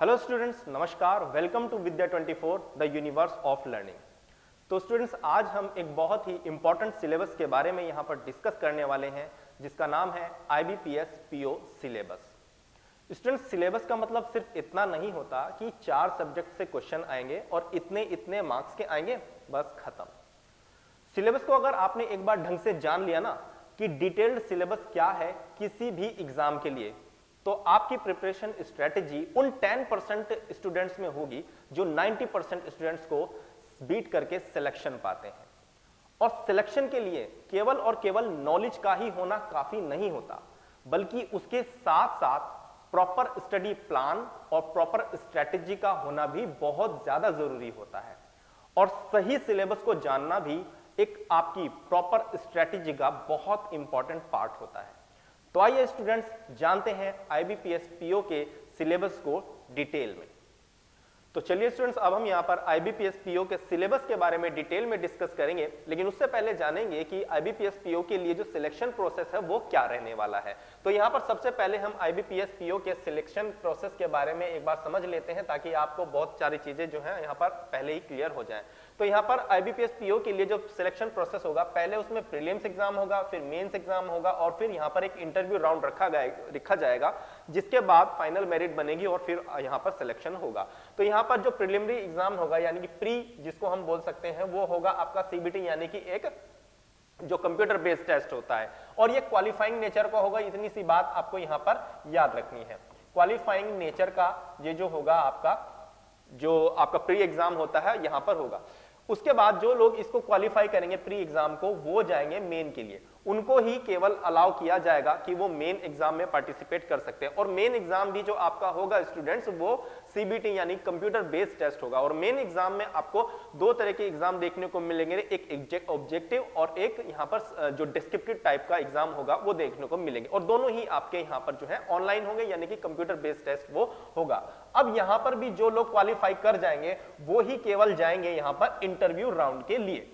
Hello students, नमस्कार। Welcome to Vidya 24 the universe of learning. तो students, आज हम एक बहुत ही इंपॉर्टेंट सिलेबस के बारे में यहाँ पर डिस्कस करने वाले हैं, जिसका नाम है IBPS PO syllabus. Students, syllabus का मतलब सिर्फ इतना नहीं होता कि 4 सब्जेक्ट से क्वेश्चन आएंगे और इतने इतने मार्क्स के आएंगे, बस खत्म। सिलेबस को अगर आपने एक बार ढंग से जान लिया ना कि डिटेल्ड सिलेबस क्या है किसी भी एग्जाम के लिए, तो आपकी प्रिपरेशन स्ट्रेटेजी उन 10% स्टूडेंट्स में होगी जो 90% स्टूडेंट्स को बीट करके सिलेक्शन पाते हैं। और सिलेक्शन के लिए केवल और केवल नॉलेज का ही होना काफी नहीं होता, बल्कि उसके साथ साथ प्रॉपर स्टडी प्लान और प्रॉपर स्ट्रेटेजी का होना भी बहुत ज्यादा जरूरी होता है। और सही सिलेबस को जानना भी एक आपकी प्रॉपर स्ट्रेटेजी का बहुत इंपॉर्टेंट पार्ट होता है। तो आइए स्टूडेंट्स, जानते हैं IBPS PO के सिलेबस को डिटेल में। तो चलिए स्टूडेंट्स, अब हम यहाँ पर IBPS PO के सिलेबस के बारे में डिटेल में डिस्कस करेंगे, लेकिन उससे पहले जानेंगे कि IBPS PO के लिए जो सिलेक्शन प्रोसेस है वो क्या रहने वाला है। तो यहाँ पर सबसे पहले हम IBPS PO के सिलेक्शन प्रोसेस के बारे में एक बार समझ लेते हैं, ताकि आपको बहुत सारी चीजें जो है यहाँ पर पहले ही क्लियर हो जाए। तो यहाँ पर IBPS PO के लिए जो सिलेक्शन प्रोसेस होगा, पहले उसमें प्रीलिम्स एग्जाम होगा, फिर मेंस एग्जाम होगा, और फिर यहाँ पर एक इंटरव्यू राउंड रखा जाएगा, जिसके बाद फाइनल मेरिट बनेगी और फिर यहाँ पर सिलेक्शन होगा। तो यहाँ पर जो प्रीलिमिनरी एग्जाम होगा, यानी कि प्री जिसको हम बोल सकते हैं, वो होगा आपका CBT, यानी कि एक जो कंप्यूटर बेस्ड टेस्ट होता है, और ये क्वालिफाइंग नेचर का होगा। इतनी सी बात आपको यहाँ पर याद रखनी है, क्वालिफाइंग नेचर का ये जो होगा आपका, जो आपका प्री एग्जाम होता है यहाँ पर होगा। उसके बाद जो लोग इसको क्वालिफाई करेंगे प्री एग्जाम को, वो जाएंगे मेन के लिए। उनको ही केवल अलाउ किया जाएगा कि वो मेन एग्जाम में पार्टिसिपेट कर सकते हैं। और मेन एग्जाम भी जो आपका होगा स्टूडेंट्स, वो CBT यानी कंप्यूटर बेस्ड टेस्ट होगा। और मेन एग्जाम में आपको 2 तरह के एग्जाम देखने को मिलेंगे, एक ऑब्जेक्टिव और एक यहाँ पर जो डिस्क्रिप्टिव टाइप का एग्जाम होगा वो देखने को मिलेंगे। और दोनों ही आपके यहाँ पर जो है ऑनलाइन होंगे, यानी कि कंप्यूटर बेस्ड टेस्ट वो होगा। अब यहाँ पर भी जो लोग क्वालिफाई कर जाएंगे वो ही केवल जाएंगे यहाँ पर इंटरव्यू राउंड के लिए।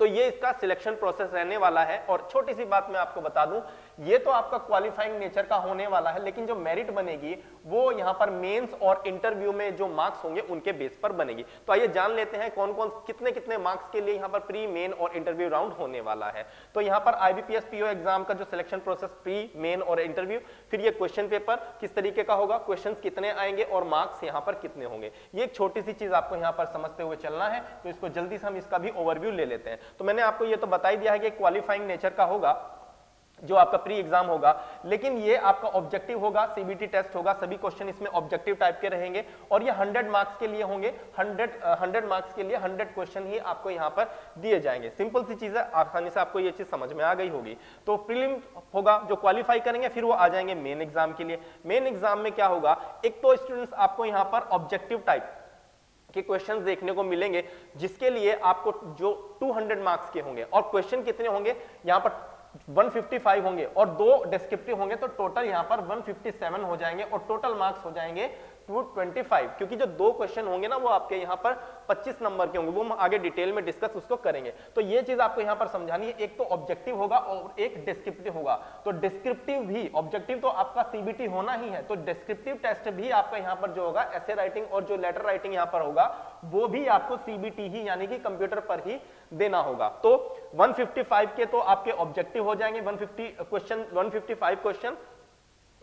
तो ये इसका सिलेक्शन प्रोसेस रहने वाला है। और छोटी सी बात मैं आपको बता दूं, ये तो आपका क्वालिफाइंग नेचर का होने वाला है, लेकिन जो मेरिट बनेगी वो यहाँ पर मेंस और इंटरव्यू में जो मार्क्स होंगे उनके बेस पर बनेगी। तो आइए जान लेते हैं कौन कौन कितने कितने मार्क्स के लिए यहाँ पर प्री, मेन और इंटरव्यू राउंड होने वाला है। तो यहाँ पर IBPS PO एग्जाम का जो सिलेक्शन प्रोसेस, प्री, मेन और इंटरव्यू, फिर ये क्वेश्चन पेपर किस तरीके का होगा, क्वेश्चन कितने आएंगे और मार्क्स यहाँ पर कितने होंगे, ये एक छोटी सी चीज आपको यहाँ पर समझते हुए चलना है। तो इसको जल्दी से हम इसका भी ओवरव्यू ले लेते हैं। तो मैंने आपको ये तो बता ही दिया है कि क्वालिफाइंग नेचर का होगा जो आपका प्री एग्जाम होगा, लेकिन ये आपका ऑब्जेक्टिव होगा, CBT टेस्ट होगा। सभी क्वेश्चन इसमें ऑब्जेक्टिव टाइप के रहेंगे और ये 100 मार्क्स के लिए होंगे। 100 मार्क्स के लिए 100 क्वेश्चन ही आपको यहाँ पर दिए जाएंगे। सिंपल सी चीज है, आसानी से आपको ये चीज समझ में आ गई होगी। तो प्रीलिम होगा जो क्वालिफाई करेंगे, फिर वो आ जाएंगे मेन एग्जाम के लिए। मेन एग्जाम में क्या होगा, एक तो स्टूडेंट्स आपको यहाँ पर ऑब्जेक्टिव टाइप के क्वेश्चंस देखने को मिलेंगे, जिसके लिए आपको जो 200 मार्क्स के होंगे। और क्वेश्चन कितने होंगे, यहाँ पर 155 होंगे और 2 डिस्क्रिप्टिव होंगे, तो टोटल यहाँ पर 157 हो जाएंगे और टोटल मार्क्स हो जाएंगे 225। क्योंकि जो 2 क्वेश्चन होंगे ना वो आपके यहाँ पर 25 नंबर के होंगे, वो हम आगे डिटेल में डिस्कस उसको करेंगे। तो ये चीज आपको यहाँ पर समझानी है, एक तो ऑब्जेक्टिव होगा और एक डिस्क्रिप्टिव होगा। तो डिस्क्रिप्टिव भी, ऑब्जेक्टिव तो आपका CBT होना ही है, तो डिस्क्रिप्टिव टेस्ट भी आपका यहाँ पर जो होगा एसे राइटिंग और जो लेटर राइटिंग यहाँ पर होगा वो भी आपको CBT ही यानी कि कंप्यूटर पर ही देना होगा। तो 155 के तो आपके ऑब्जेक्टिव हो जाएंगे, 155 क्वेश्चन,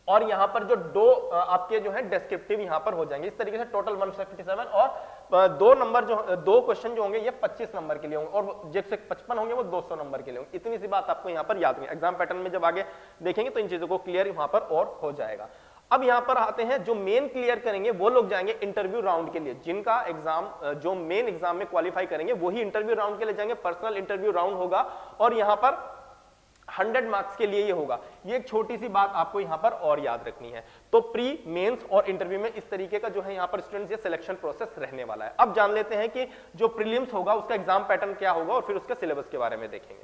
और यहां पर जो 2 आपके जो है डिस्क्रिप्टिव यहां पर हो जाएंगे। इस तरीके से टोटल 157 और 2 क्वेश्चन जो होंगे ये 25 नंबर के लिए होंगे, और जैसे 55 होंगे वो 200 नंबर के लिए होंगे। इतनी सी बात आपको यहां पर याद रखनी। एग्जाम पैटर्न में जब आगे देखेंगे तो इन चीजों को क्लियर वहां पर और हो जाएगा। अब यहां पर आते हैं, जो मेन क्लियर करेंगे वो लोग जाएंगे इंटरव्यू राउंड के लिए। जिनका एग्जाम जो मेन एग्जाम में क्वालिफाई करेंगे वही इंटरव्यू राउंड के लिए जाएंगे। पर्सनल इंटरव्यू राउंड होगा और यहां पर 100 मार्क्स के लिए ये होगा। ये एक छोटी सी बात आपको यहाँ पर और याद रखनी है। तो प्री, मेंस और इंटरव्यू में इस तरीके का जो है यहाँ पर स्टूडेंट्स ये सिलेक्शन प्रोसेस रहने वाला है। अब जान लेते हैं कि जो प्रीलिम्स होगा उसका एग्जाम पैटर्न क्या होगा और फिर उसके सिलेबस के बारे में देखेंगे।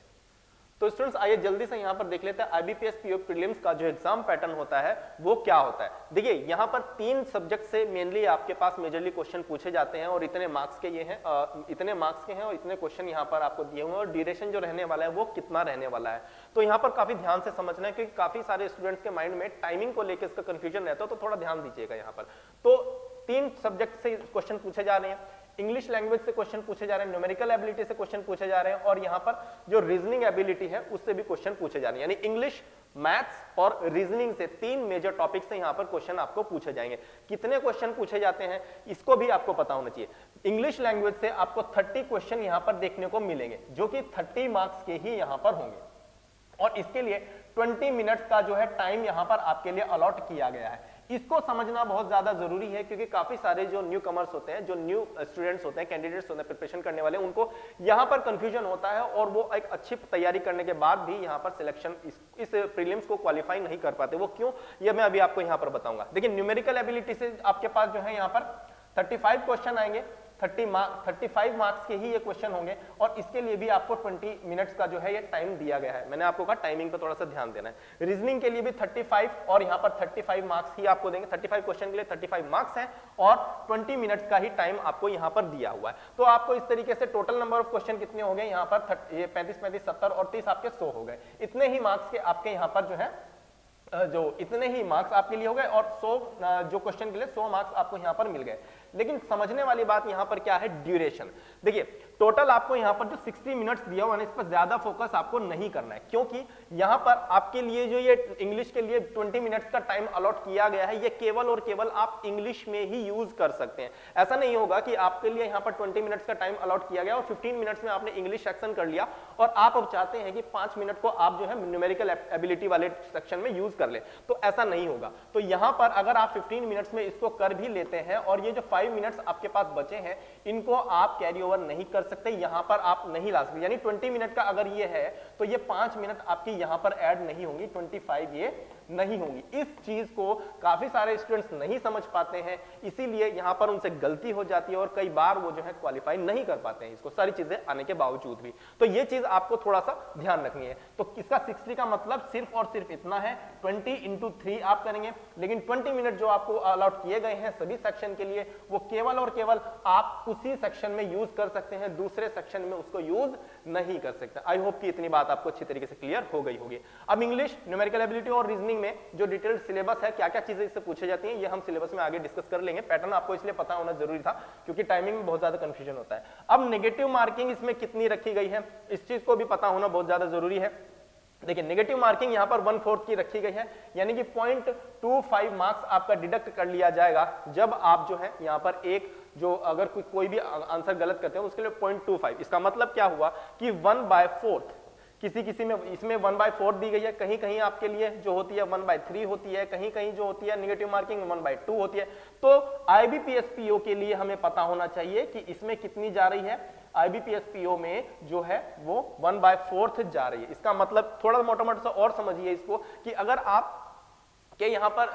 तो स्टूडेंट्स आइए जल्दी से यहाँ पर देख लेते हैं IBPS PO प्रीलिम्स का जो एग्जाम पैटर्न होता है वो क्या होता है। देखिए यहाँ पर 3 सब्जेक्ट से मेनली आपके पास मेजरली क्वेश्चन पूछे जाते हैं और इतने मार्क्स के ये हैं, इतने मार्क्स के हैं और इतने क्वेश्चन यहाँ पर आपको दिए हुए हैं, और ड्यूरेशन जो रहने वाला है वो कितना रहने वाला है। तो यहाँ पर काफी ध्यान से समझना है, क्योंकि काफी सारे स्टूडेंट्स के माइंड में टाइमिंग को लेकर इसका कंफ्यूजन रहता है, तो थोड़ा ध्यान दीजिएगा यहाँ पर। तो तीन सब्जेक्ट से क्वेश्चन पूछे जा रहे हैं, इंग्लिश लैंग्वेज से क्वेश्चन पूछे जा रहे हैं, न्यूमेरिकल एबिलिटी से क्वेश्चन पूछे जा रहे हैं, और यहाँ पर जो रीजनिंग एबिलिटी है उससे भी क्वेश्चन पूछे जा रहे हैं। यानी इंग्लिश, मैथ्स और रीजनिंग से तीन मेजर टॉपिक से यहाँ पर क्वेश्चन आपको पूछे जाएंगे। कितने क्वेश्चन पूछे जाते हैं इसको भी आपको पता होना चाहिए। इंग्लिश लैंग्वेज से आपको 30 क्वेश्चन यहाँ पर देखने को मिलेंगे, जो कि 30 मार्क्स के ही यहाँ पर होंगे, और इसके लिए 20 मिनट्स का जो है टाइम यहाँ पर आपके लिए अलॉट किया गया है। इसको समझना बहुत ज्यादा जरूरी है, क्योंकि काफी सारे जो न्यू कमर्स होते हैं, जो न्यू स्टूडेंट्स होते हैं, कैंडिडेट्स होते हैं प्रिपरेशन करने वाले, उनको यहाँ पर कंफ्यूजन होता है और वो एक अच्छी तैयारी करने के बाद भी यहाँ पर सिलेक्शन इस प्रीलिम्स को क्वालिफाई नहीं कर पाते। वो क्यों, ये मैं अभी आपको यहाँ पर बताऊंगा। देखिए न्यूमेरिकल एबिलिटी से आपके पास जो है यहाँ पर 35 क्वेश्चन आएंगे, 35 मार्क्स के ही ये क्वेश्चन होंगे, और इसके लिए भी आपको 20 मिनट्स का जो है ये टाइम दिया गया है। मैंने आपको कहा टाइमिंग पे थोड़ा सा ध्यान देना है। रीजनिंग के लिए भी 35 और यहाँ पर 35 मार्क्स ही आपको देंगे। 35 क्वेश्चन के लिए 35 मार्क्स हैं और 20 मिनट्स का ही टाइम आपको यहाँ पर दिया हुआ है। तो आपको इस तरीके से टोटल नंबर ऑफ क्वेश्चन कितने हो गए यहाँ पर 35, 70 और 30 आपके 100 हो गए। इतने ही मार्क्स के आपके यहाँ पर जो है इतने ही मार्क्स आपके लिए हो गए, और 100 जो क्वेश्चन के लिए 100 मार्क्स आपको यहाँ पर मिल गए। लेकिन समझने वाली बात यहाँ पर क्या है, ड्यूरेशन। देखिए टोटल आपको यहाँ पर जो 60 मिनट्स दिया हुआ है, इस पर ज्यादा फोकस आपको नहीं करना है, क्योंकि यहाँ पर आपके लिए जो ये इंग्लिश के लिए 20 मिनट्स का टाइम अलॉट किया गया है, ये केवल और केवल आप इंग्लिश में ही यूज कर सकते हैं। ऐसा नहीं होगा कि आपके लिए यहाँ पर 20 मिनट्स का टाइम अलॉट किया गया और 15 मिनट्स में आपने इंग्लिश सेक्शन कर लिया और आप अब चाहते हैं कि 5 मिनट को आप जो है न्यूमेरिकल एबिलिटी वाले सेक्शन में यूज कर ले, तो ऐसा नहीं होगा। तो यहाँ पर अगर आप 15 मिनट्स में इसको कर भी लेते हैं और ये जो 5 मिनट्स आपके पास बचे हैं, इनको आप कैरी ओवर नहीं कर सकते, यहाँ पर आप नहीं ला सकते। यानी 20 मिनट का अगर ये है तो ये 5 मिनट आपकी यहाँ पर ऐड नहीं होंगी, 25 ये नहीं होंगी। इस चीज को काफी सारे स्टूडेंट्स नहीं समझ पाते हैं, इसीलिए यहाँ पर उनसे गलती हो जाती है और कई बार वो जो है क्वालिफाई नहीं कर पाते हैं इसको, सारी चीजें आने के बावजूद भी। तो ये चीज आपको थोड़ा सा ध्यान रखनी है। तो इसका 60 का मतलब सिर्फ और सिर्फ इतना है, 20 × 3 आप करेंगे, लेकिन 20 मिनट जो आपको अलॉट किए गए हैं सभी सेक्शन के लिए, वो केवल और केवल आप उसी सेक्शन में यूज कर सकते हैं, दूसरे सेक्शन में उसको यूज नहीं कर सकते। आई होप कि इतनी बात आपको अच्छी तरीके से क्लियर हो गई होगी। अब इंग्लिश, न्यूमेरिकल एबिलिटी और रीजनिंग में जो डिटेल्ड सिलेबस है, क्या क्या चीजें इससे पूछे जाती हैं, ये हम सिलेबस में आगे डिस्कस कर लेंगे। पैटर्न आपको इसलिए पता होना जरूरी था क्योंकि टाइमिंग में बहुत ज्यादा कंफ्यूजन होता है। अब नेगेटिव मार्किंग इसमें कितनी रखी गई है, इस चीज को भी पता होना बहुत ज्यादा जरूरी है। देखिए नेगेटिव मार्किंग यहाँ पर 1/4 की रखी गई है, यानी कि 0.25 मार्क्स आपका डिडक्ट कर लिया जाएगा जब आप जो है यहाँ पर एक जो अगर कोई भी आंसर गलत करते हो उसके लिए 0.25। इसका मतलब क्या हुआ कि 1/4 किसी में इसमें 1/4 दी गई है, कहीं कहीं आपके लिए जो होती है 1/3 होती है, कहीं कहीं जो होती है नेगेटिव मार्किंग 1/2 होती है। तो IBPS PO के लिए हमें पता होना चाहिए कि इसमें कितनी जा रही है। IBPS PO में जो है वो 1/4 जा रही है। इसका मतलब थोड़ा मोटा मोटा सा और समझिए इसको कि अगर आप कि यहाँ पर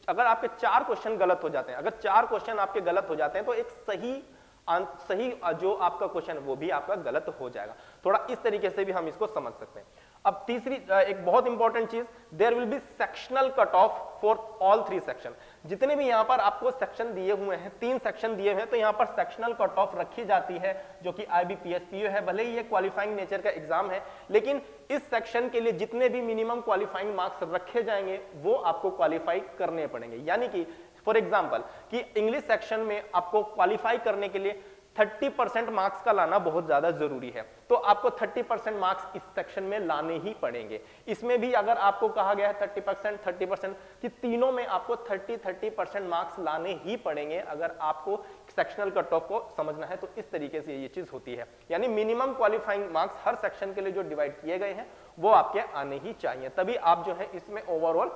अगर आपके 4 क्वेश्चन गलत हो जाते हैं, अगर 4 क्वेश्चन आपके गलत हो जाते हैं तो एक सही जो आपका क्वेश्चन वो भी आपका गलत हो जाएगा। थोड़ा इस तरीके से भी हम इसको समझ सकते हैं। अब तीसरी एक बहुत इंपॉर्टेंट चीज, there will be sectional cut off for all 3 section. जितने भी यहाँ पर आपको सेक्शन दिए हुए हैं, 3 सेक्शन दिए हुए हैं, तो यहाँ पर सेक्शनल कट ऑफ रखी जाती है जो कि IBPS PO है। भले ही ये क्वालिफाइंग नेचर का एग्जाम है, लेकिन इस सेक्शन के लिए जितने भी मिनिमम क्वालिफाइंग मार्क्स रखे जाएंगे वो आपको क्वालिफाई करने पड़ेंगे। यानी कि फॉर एग्जाम्पल कि इंग्लिश सेक्शन में आपको क्वालिफाई करने के लिए 30% मार्क्स का लाना बहुत ज्यादा जरूरी है, तो आपको 30% मार्क्स इस सेक्शन में लाने ही पड़ेंगे। इसमें भी अगर आपको कहा गया है 30% कि तीनों में आपको 30% मार्क्स लाने ही पड़ेंगे अगर आपको सेक्शनल कट ऑफ को समझना है। तो इस तरीके से ये चीज होती है, यानी मिनिमम क्वालिफाइंग मार्क्स हर सेक्शन के लिए जो डिवाइड किए गए हैं वो आपके आने ही चाहिए, तभी आप जो है इसमें ओवरऑल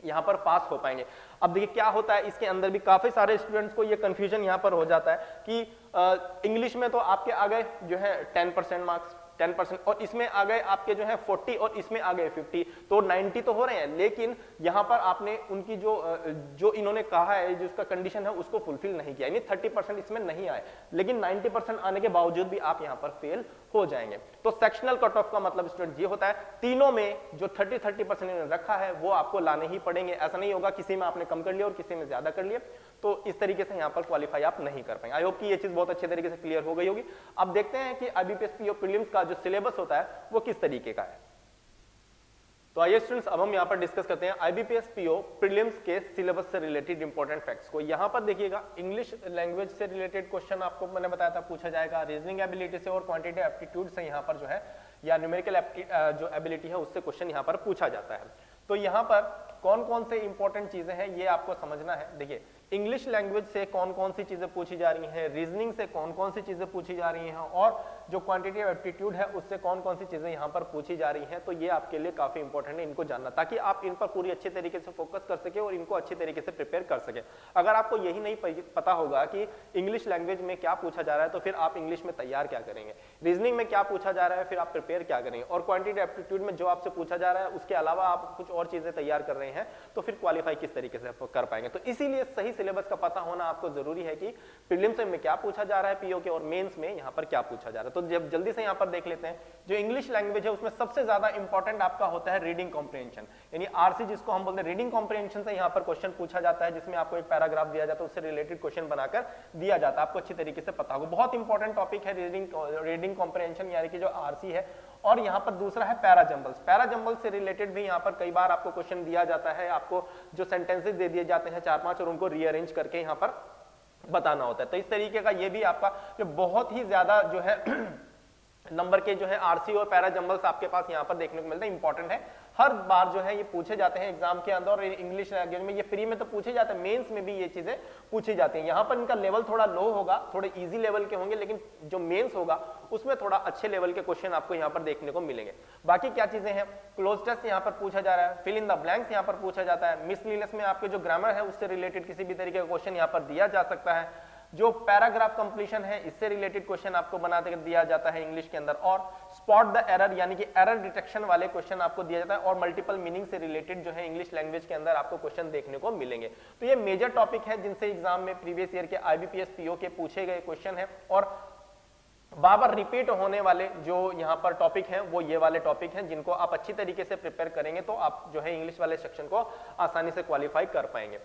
यहां पर पास हो पाएंगे। अब देखिए क्या होता है, इसके अंदर भी काफी सारे स्टूडेंट्स को ये कंफ्यूजन यहां पर हो जाता है कि इंग्लिश में तो आपके आ गए जो है 10% मार्क्स, 10%, और इसमें आ गए आपके जो है 40 और इसमें आ गए 50, तो 90 तो हो रहे हैं। लेकिन यहां पर आपने उनकी जो इन्होंने कहा है, जो इसका कंडीशन है उसको फुलफिल नहीं किया, यानी 30% इसमें नहीं आए, लेकिन 90% आने के बावजूद भी आप यहां पर फेल हो जाएंगे। तो सेक्शनल कट ऑफ का मतलब स्टूडेंट ये होता है, तीनों में जो 30% इन्होंने रखा है वो आपको लाने ही पड़ेंगे। ऐसा नहीं होगा किसी में आपने कम कर लिया और किसी में ज्यादा कर लिया, तो इस तरीके से यहाँ पर क्वालिफाई आप नहीं कर पाएंगे। आई होप कि ये चीज बहुत अच्छे तरीके से क्लियर हो गई होगी। अब देखते हैं कि IBPS PO प्रीलिम्स का जो सिलेबस होता है वो किस तरीके का है। तो आइए स्टूडेंट्स, अब हम यहाँ पर डिस्कस करते हैं आईबीपीएस पीओ प्रीलिम्स के सिलेबस से रिलेटेड इंपॉर्टेंट फैक्ट्स को। यहाँ पर देखिएगा, इंग्लिश लैंग्वेज से रिलेटेड क्वेश्चन आपको मैंने बताया था पूछा जाएगा, रीजनिंग एबिलिटी से और क्वांटिटेटिव एप्टीट्यूड से यहाँ पर जो है या न्यूमेरिकल जो एबिलिटी है उससे क्वेश्चन यहाँ पर पूछा जाता है। तो यहाँ पर कौन कौन से इंपॉर्टेंट चीजें हैं ये आपको समझना है। देखिए, इंग्लिश लैंग्वेज से कौन कौन सी चीजें पूछी जा रही हैं, रीजनिंग से कौन कौन सी चीजें पूछी जा रही हैं और जो क्वांटिटेटिव एप्टीट्यूड है उससे कौन कौन सी चीजें यहाँ पर पूछी जा रही हैं। तो ये आपके लिए काफी इंपॉर्टेंट है इनको जानना, ताकि आप इन पर पूरी अच्छे तरीके से फोकस कर सके और इनको अच्छे तरीके से प्रिपेयर कर सके। अगर आपको यही नहीं पता होगा कि इंग्लिश लैंग्वेज में क्या पूछा जा रहा है तो फिर आप इंग्लिश में तैयार क्या करेंगे, रीजनिंग में क्या पूछा जा रहा है फिर आप प्रिपेयर क्या करेंगे, और क्वांटिटेटिव एप्टीट्यूड में जो आपसे पूछा जा रहा है उसके अलावा आप कुछ और चीजें तैयार कर रहे हैं तो फिर क्वालिफाई किस तरीके से कर पाएंगे। तो इसीलिए सही सिलेबस का पता होना आपको जरूरी है कि प्रीलिम्स में क्या पूछा जा रहा है पीओ के और मेंस में यहाँ पर क्या पूछा जा रहा है। तो जब जल्दी से यहाँ पर देख लेते हैं, जो इंग्लिश लैंग्वेज है उसमें सबसे ज्यादा इंपॉर्टेंट आपका होता है रीडिंग कॉम्प्रिहेंशन, यानी आरसी जिसको हम बोलते हैं। रीडिंग कॉम्प्रिहेंशन से यहाँ पर क्वेश्चन पूछा जाता है जिसमें आपको एक पैराग्राफ दिया जाता है, उससे रिलेटेड क्वेश्चन बनाकर दिया जाता है, आपको अच्छी तरीके से पता होगा। बहुत इंपॉर्टेंट टॉपिक है रीडिंग कॉम्प्रिहेंशन यानी कि जो आरसी है। और यहाँ पर दूसरा है पैराजंबल्स। पैराजंबल्स से रिलेटेड भी यहाँ पर कई बार आपको क्वेश्चन दिया जाता है, आपको जो सेंटेंसेस दे दिए जाते हैं 4-5 और उनको रीअरेंज करके यहाँ पर बताना होता है। तो इस तरीके का ये भी आपका जो बहुत ही ज्यादा जो है नंबर के जो है आरसी और पैराजंबल्स आपके पास यहाँ पर देखने को मिलते हैं, इंपॉर्टेंट है। हर बार जो है ये पूछे जाते हैं एग्जाम के अंदर, और इंग्लिश लैंग्वेज में ये फ्री में तो पूछे जाते हैं, मेंस में भी ये चीजें पूछी जाती हैं। यहाँ पर इनका लेवल थोड़ा लो होगा, थोड़े इजी लेवल के होंगे, लेकिन जो मेंस होगा उसमें थोड़ा अच्छे लेवल के क्वेश्चन आपको यहाँ पर देखने को मिलेंगे। बाकी क्या चीजें हैं, क्लोज टेस्ट यहाँ पर पूछा जा रहा है, फिल इन द ब्लैंक्स यहाँ पर पूछा जाता है, मिसलीनियस में आपके जो ग्रामर है उससे रिलेटेड किसी भी तरीके का क्वेश्चन यहाँ पर दिया जा सकता है, जो पैराग्राफ कंप्लीशन है इससे रिलेटेड क्वेश्चन आपको बना के दिया जाता है इंग्लिश के अंदर, और स्पॉट द एरर यानी कि एरर डिटेक्शन वाले क्वेश्चन आपको दिया जाता है, और मल्टीपल मीनिंग से रिलेटेड जो है इंग्लिश लैंग्वेज के अंदर आपको क्वेश्चन देखने को मिलेंगे। तो ये मेजर टॉपिक है जिनसे एग्जाम में प्रीवियस ईयर के आईबीपीएस पीओ के पूछे गए क्वेश्चन है, और बार-बार रिपीट होने वाले जो यहाँ पर टॉपिक हैं वो ये वाले टॉपिक हैं जिनको आप अच्छी तरीके से प्रिपेयर करेंगे तो आप जो है इंग्लिश वाले सेक्शन को आसानी से क्वालिफाई कर पाएंगे।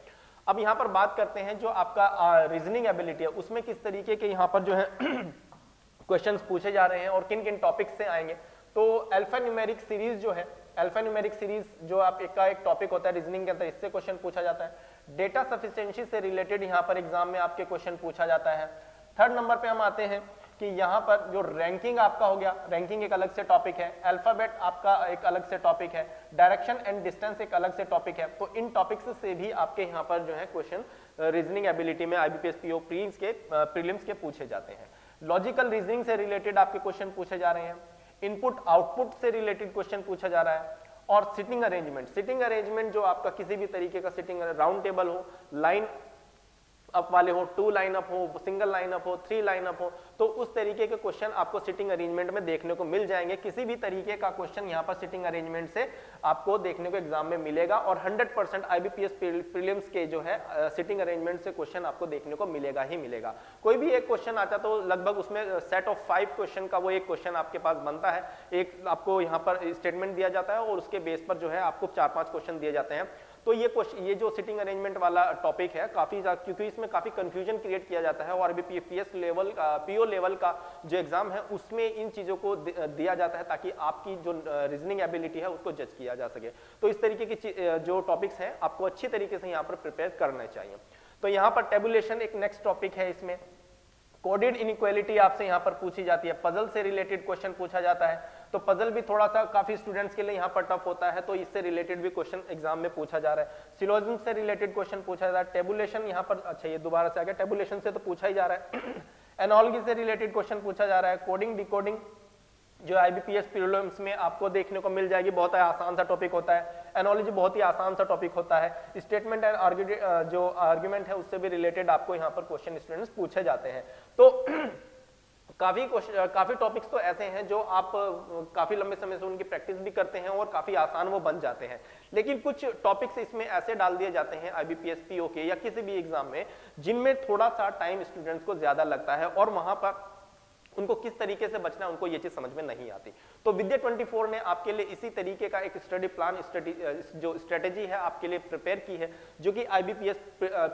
अब यहाँ पर बात करते हैं जो आपका रीजनिंग एबिलिटी है उसमें किस तरीके के यहाँ पर जो है क्वेश्चंस पूछे जा रहे हैं और किन किन टॉपिक्स से आएंगे। तो अल्फा न्यूमेरिक सीरीज जो है, अल्फा न्यूमेरिक सीरीज जो आप एक टॉपिक होता है रीजनिंग के अंदर, इससे क्वेश्चन पूछा जाता है। डेटा सफिशिएंसी से रिलेटेड यहाँ पर एग्जाम में आपके क्वेश्चन पूछा जाता है। थर्ड नंबर पे हम आते हैं कि यहाँ पर जो रैंकिंग आपका हो गया, रैंकिंग एक अलग से टॉपिक है, अल्फाबेट आपका एक अलग से टॉपिक है, डायरेक्शन एंड डिस्टेंस एक अलग से टॉपिक है। तो इन टॉपिक्स से भी आपके यहाँ पर जो है क्वेश्चन रीजनिंग एबिलिटी में आईबीपीएस पीओ प्रीलिम्स के पूछे जाते हैं। लॉजिकल रीजनिंग से रिलेटेड आपके क्वेश्चन पूछे जा रहे हैं, इनपुट आउटपुट से रिलेटेड क्वेश्चन पूछा जा रहा है, और सिटिंग अरेंजमेंट जो आपका किसी भी तरीके का सिटिंग राउंड टेबल हो, लाइन अप वाले हो, 2 लाइन अप हो, सिंगल लाइन अप हो, 3 लाइन अप हो, तो उस तरीके के क्वेश्चन आपको सिटिंग अरेंजमेंट में देखने को मिल जाएंगे। किसी भी तरीके का क्वेश्चन यहाँ पर सिटिंग अरेंजमेंट से आपको देखने को एग्जाम में मिलेगा, और 100% आईबीपीएस प्रीलिम्स के जो है सिटिंग अरेंजमेंट से क्वेश्चन आपको देखने को मिलेगा ही मिलेगा। कोई भी एक क्वेश्चन आता तो लगभग उसमें सेट ऑफ 5 क्वेश्चन का वो एक क्वेश्चन आपके पास बनता है, एक आपको यहाँ पर स्टेटमेंट दिया जाता है और उसके बेस पर जो है आपको 4-5 क्वेश्चन दिए जाते हैं। तो ये जो सिटिंग अरेंजमेंट वाला टॉपिक है काफी, क्योंकि इसमें काफी कंफ्यूजन क्रिएट किया जाता है, और आईबीपीएस लेवल पीओ लेवल का जो एग्जाम है उसमें इन चीजों को दिया जाता है ताकि आपकी जो रीजनिंग एबिलिटी है उसको जज किया जा सके। तो इस तरीके की जो टॉपिक्स हैं आपको अच्छी तरीके से यहाँ पर प्रिपेयर करना चाहिए। तो यहाँ पर टेबुलेशन एक नेक्स्ट टॉपिक है, इसमें कोडेड इनइक्वालिटी आपसे यहाँ पर पूछी जाती है, पजल से रिलेटेड क्वेश्चन पूछा जाता है। तो पजल भी थोड़ा सा काफी स्टूडेंट्स के लिए यहाँ पर टफ होता है, तो इससे रिलेटेड भी क्वेश्चन एग्जाम में पूछा जा रहा है। सिलोजिज्म से रिलेटेड क्वेश्चन पूछा जा रहा है। टेबुलेशन यहाँ पर, अच्छा ये दोबारा से आ गया, टेबुलेशन से तो पूछा ही जा रहा है। एनालॉजी से रिलेटेड क्वेश्चन पूछा जा रहा है। कोडिंग डिकोडिंग जो आईबीपीएस प्रीलिम्स में आपको देखने को मिल जाएगी, बहुत आसान सा टॉपिक होता है। एनालॉजी बहुत ही आसान सा टॉपिक होता है। स्टेटमेंट एंड जो आर्गुमेंट है उससे भी रिलेटेड आपको यहाँ पर क्वेश्चन स्टूडेंट्स पूछे जाते हैं। तो काफी टॉपिक्स तो ऐसे हैं जो आप काफी लंबे समय से उनकी प्रैक्टिस भी करते हैं और काफी आसान वो बन जाते हैं, लेकिन कुछ टॉपिक्स इसमें ऐसे डाल दिए जाते हैं आईबीपीएस पीओ के या किसी भी एग्जाम में जिनमें थोड़ा सा टाइम स्टूडेंट्स को ज्यादा लगता है, और वहां पर उनको किस तरीके से बचना है, उनको ये चीज समझ में नहीं आती। तो विद्या 24 ने आपके लिए इसी तरीके का एक स्टडी प्लान, जो स्ट्रेटेजी है आपके लिए प्रिपेयर की है, जो कि IBPS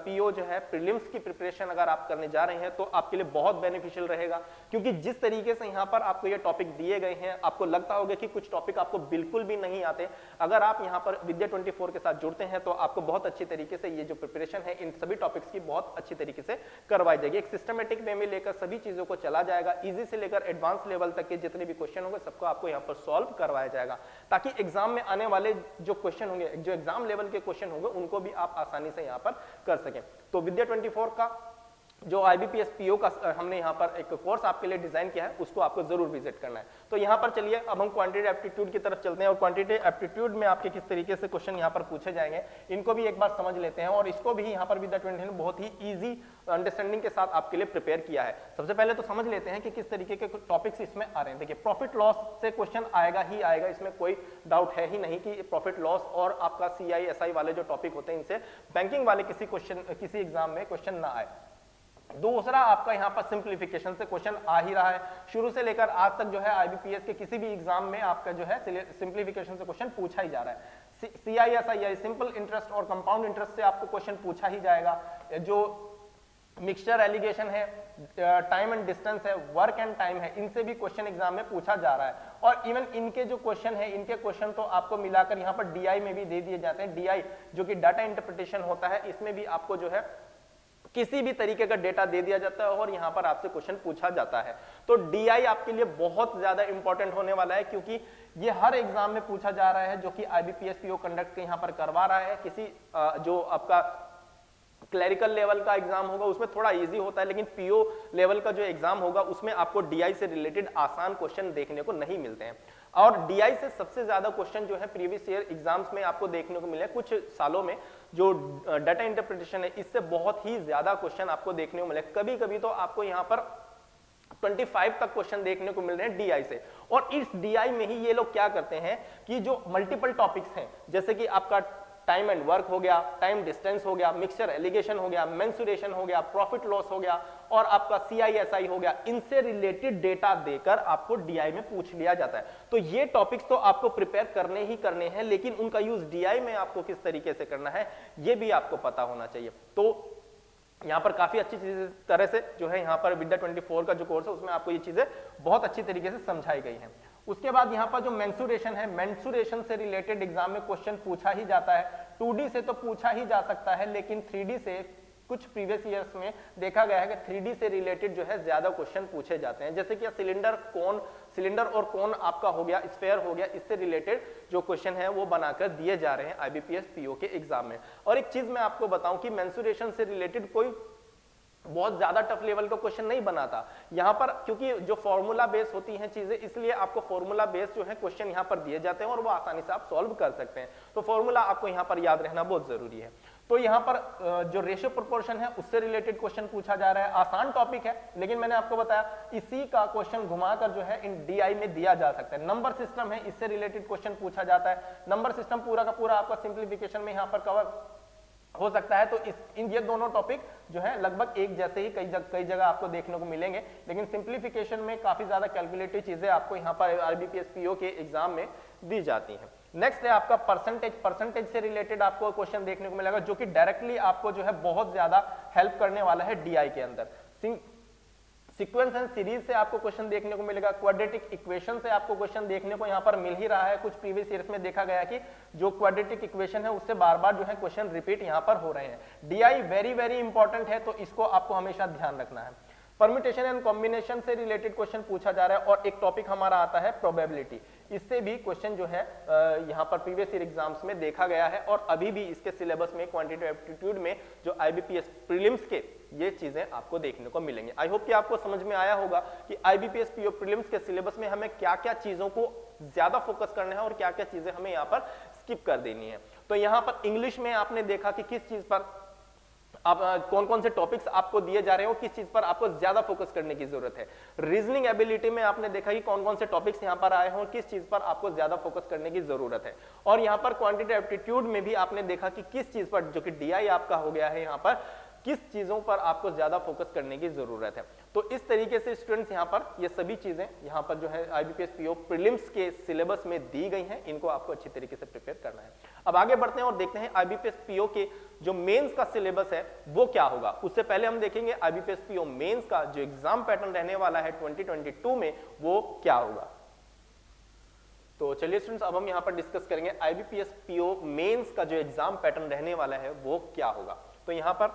PO जो है प्रीलिम्स की प्रिपरेशन अगर आप करने जा रहे हैं तो आपके लिए बहुत बेनिफिशियल रहेगा। क्योंकि जिस तरीके से यहाँ पर आपको ये टॉपिक दिए गए हैं, आपको लगता होगा कि कुछ टॉपिक आपको बिल्कुल भी नहीं आते, अगर आप यहाँ पर विद्या 24 के साथ जुड़ते हैं तो आपको बहुत अच्छी तरीके से ये जो प्रिपरेशन है इन सभी टॉपिक्स की बहुत अच्छी तरीके से करवाई जाएगी। एक सिस्टमेटिक वे में लेकर सभी चीजों को चला जाएगा, इजी से लेकर एडवांस लेवल तक के जितने भी क्वेश्चन होंगे सबको आपको यहाँ पर सॉल्व करवाया जाएगा, ताकि एग्जाम में आने वाले जो क्वेश्चन होंगे, जो एग्जाम लेवल के क्वेश्चन होंगे, उनको भी आप आसानी से यहाँ पर कर सकें। तो विद्या 24 का जो IBPS PO का हमने यहाँ पर एक कोर्स आपके लिए डिजाइन किया है, उसको आपको जरूर विजिट करना है। तो यहाँ पर चलिए अब हम क्वांटिटेटिव एप्टीट्यूड की तरफ चलते हैं, और क्वांटिटेटिव एप्टीट्यूड में आपके किस तरीके से क्वेश्चन यहाँ पर पूछे जाएंगे इनको भी एक बार समझ लेते हैं, और इसको भी यहाँ पर विद्या 24 ने बहुत ही ईजी अंडरस्टैंडिंग के साथ आपके लिए प्रिपेयर किया है। सबसे पहले तो समझ लेते हैं कि किस तरीके के टॉपिक्स इसमें आ रहे हैं। देखिए, प्रॉफिट लॉस से क्वेश्चन आएगा ही आएगा, इसमें कोई डाउट है ही नहीं कि प्रॉफिट लॉस और आपका CI SI वाले जो टॉपिक होते हैं इनसे बैंकिंग वाले किसी एग्जाम में क्वेश्चन ना आए। दूसरा, आपका यहाँ पर सिंप्लीफिकेशन से क्वेश्चन आ ही रहा है, शुरू से लेकर आज तक जो है IBPS के किसी भी एग्जाम में आपका जो है सिंप्लीफिकेशन से क्वेश्चन पूछा ही जा रहा है। CI SI सिंपल इंटरेस्ट और कंपाउंड इंटरेस्ट से आपको क्वेश्चन पूछा ही जाएगा। जो मिक्सचर एलिगेशन है, टाइम एंड डिस्टेंस है, वर्क एंड टाइम है, इनसे भी क्वेश्चन एग्जाम में पूछा जा रहा है। और इवन इनके जो क्वेश्चन है, इनके क्वेश्चन तो आपको मिलाकर यहाँ पर DI में भी दे दिए जाते हैं। DI जो कि डाटा इंटरप्रिटेशन होता है, इसमें भी आपको जो है किसी भी तरीके का डेटा दे दिया जाता है और यहां पर आपसे क्वेश्चन पूछा जाता है। तो DI आपके लिए बहुत ज्यादा इंपॉर्टेंट होने वाला है, क्योंकि ये हर एग्जाम में पूछा जा रहा है, जो कि IBPS PO कंडक्ट के यहां पर करवा रहा है। किसी जो आपका क्लरिकल लेवल का एग्जाम होगा उसमें थोड़ा इजी होता है, लेकिन PO लेवल का जो एग्जाम होगा उसमें आपको DI से रिलेटेड आसान क्वेश्चन देखने को नहीं मिलते हैं। और DI से सबसे ज्यादा क्वेश्चन जो है प्रीवियस ईयर एग्जाम्स में आपको देखने को मिले कुछ सालों में, जो डाटा इंटरप्रिटेशन है, इससे बहुत ही ज्यादा क्वेश्चन आपको देखने को मिले। कभी कभी तो आपको यहाँ पर 25 तक क्वेश्चन देखने को मिल रहे हैं DI से। और इस DI में ही ये लोग क्या करते हैं कि जो मल्टीपल टॉपिक्स हैं, जैसे कि आपका टाइम एंड वर्क हो गया, टाइम डिस्टेंस हो गया, मिक्सचर एलिगेशन हो गया, मेंसुरेशन हो गया, प्रॉफिट लॉस हो गया और आपका CI SI हो गया, इनसे रिलेटेड डेटा देकर आपको DI में पूछ लिया जाता है। तो ये टॉपिक्स तो आपको प्रिपेयर करने ही करने हैं, लेकिन उनका यूज DI में आपको किस तरीके से करना है ये भी आपको पता होना चाहिए। तो यहाँ पर काफी अच्छी चीज तरह से जो है यहाँ पर विद्या 24 का जो कोर्स है उसमें आपको ये चीजें बहुत अच्छी तरीके से समझाई गई हैं। उसके बाद यहाँ पर जो मेंसुरेशन है, मेंसुरेशन से रिलेटेड एग्जाम में क्वेश्चन पूछा ही जाता है। 2D से तो पूछा ही जा सकता है, लेकिन 3D से कुछ प्रीवियस ईयर्स में देखा गया है कि 3D से रिलेटेड जो है ज्यादा क्वेश्चन पूछे जाते हैं। जैसे कि सिलेंडर और कोन आपका हो गया, स्फेयर हो गया, इससे रिलेटेड जो क्वेश्चन है वो बनाकर दिए जा रहे हैं IBPS PO के एग्जाम में। और एक चीज मैं आपको बताऊं कि मेंसुरेशन से रिलेटेड कोई बहुत ज्यादा टफ लेवल का क्वेश्चन नहीं बनाता यहाँ पर, क्योंकि जो फॉर्मूला बेस होती हैं चीजें, इसलिए आपको फॉर्मूला बेस जो है क्वेश्चन यहाँ पर दिए जाते हैं और वो आसानी से आप सॉल्व कर सकते हैं। तो फॉर्मूला आपको यहाँ पर याद रहना बहुत जरूरी है। तो यहाँ पर जो रेशियो प्रोपोर्शन है उससे रिलेटेड क्वेश्चन पूछा जा रहा है। आसान टॉपिक है, लेकिन मैंने आपको बताया इसी का क्वेश्चन घुमाकर जो है इन DI में दिया जा सकता है। नंबर सिस्टम है, इससे रिलेटेड क्वेश्चन पूछा जाता है। नंबर सिस्टम पूरा का पूरा आपका सिंप्लीफिकेशन में यहाँ पर कवर हो सकता है। तो ये दोनों टॉपिक जो है लगभग एक जैसे ही कई जगह आपको देखने को मिलेंगे, लेकिन सिंप्लीफिकेशन में काफी ज्यादा कैलकुलेटिव चीजें आपको यहाँ पर IBPS PO के एग्जाम में दी जाती हैं। नेक्स्ट है आपका परसेंटेज से रिलेटेड आपको क्वेश्चन देखने को मिलेगा, जो कि डायरेक्टली आपको जो है बहुत ज्यादा हेल्प करने वाला है DI के अंदर। सीक्वेंस एंड सीरीज से आपको क्वेश्चन देखने को मिलेगा। क्वाड्रेटिक इक्वेशन से आपको क्वेश्चन देखने को यहाँ पर मिल ही रहा है। कुछ प्रीवियस ईयर्स में देखा गया कि जो क्वाड्रेटिक इक्वेशन है उससे बार बार जो है क्वेश्चन रिपीट यहाँ पर हो रहे हैं। DI वेरी इंपॉर्टेंट है, तो इसको आपको हमेशा ध्यान रखना है। परम्यूटेशन एंड कॉम्बिनेशन से रिलेटेड क्वेश्चन पूछा जा रहा है। और एक टॉपिक हमारा आता है प्रोबेबिलिटी, इससे भी क्वेश्चन जो है यहाँ पर प्रीवियस ईयर एग्जाम्स में देखा गया है और अभी भी इसके सिलेबस में क्वांटिटेटिव एप्टीट्यूड में जो IBPS प्रीलिम्स के ये चीजें आपको देखने को मिलेंगे। आई होप कि आपको समझ में आया होगा कि IBPS PO प्रीलिम्स के सिलेबस में हमें क्या क्या चीजों को ज्यादा फोकस करना है और क्या क्या चीजें हमें यहाँ पर स्किप कर देनी है। तो यहाँ पर इंग्लिश में आपने देखा कि किस चीज पर आप कौन कौन से टॉपिक्स आपको दिए जा रहे हैं और किस चीज पर आपको ज्यादा फोकस करने की जरूरत है। रीजनिंग एबिलिटी में आपने देखा कि कौन कौन से टॉपिक्स यहां पर आए हैं और किस चीज पर आपको ज्यादा फोकस करने की जरूरत है। और यहां पर क्वांटिटेटिव एप्टीट्यूड में भी आपने देखा कि किस चीज पर, जो कि DI आपका हो गया है यहाँ पर, किस चीजों पर आपको ज्यादा फोकस करने की जरूरत है। तो इस तरीके से स्टूडेंट्स यहाँ पर ये सभी चीजें यहाँ पर जो है IBPS PO प्रीलिम्स के सिलेबस में दी गई हैं, इनको आपको अच्छी तरीके से प्रिपेयर करना है। अब आगे बढ़ते हैं और देखते हैं IBPS PO के जो मेंस का सिलेबस है वो क्या होगा। उससे पहले हम देखेंगे IBPS PO मेंस का जो एग्जाम पैटर्न रहने वाला है 2022 में वो क्या होगा। तो चलिए स्टूडेंट्स, अब हम यहाँ पर डिस्कस करेंगे IBPS PO मेंस का जो एग्जाम पैटर्न रहने वाला है वो क्या होगा। तो यहाँ पर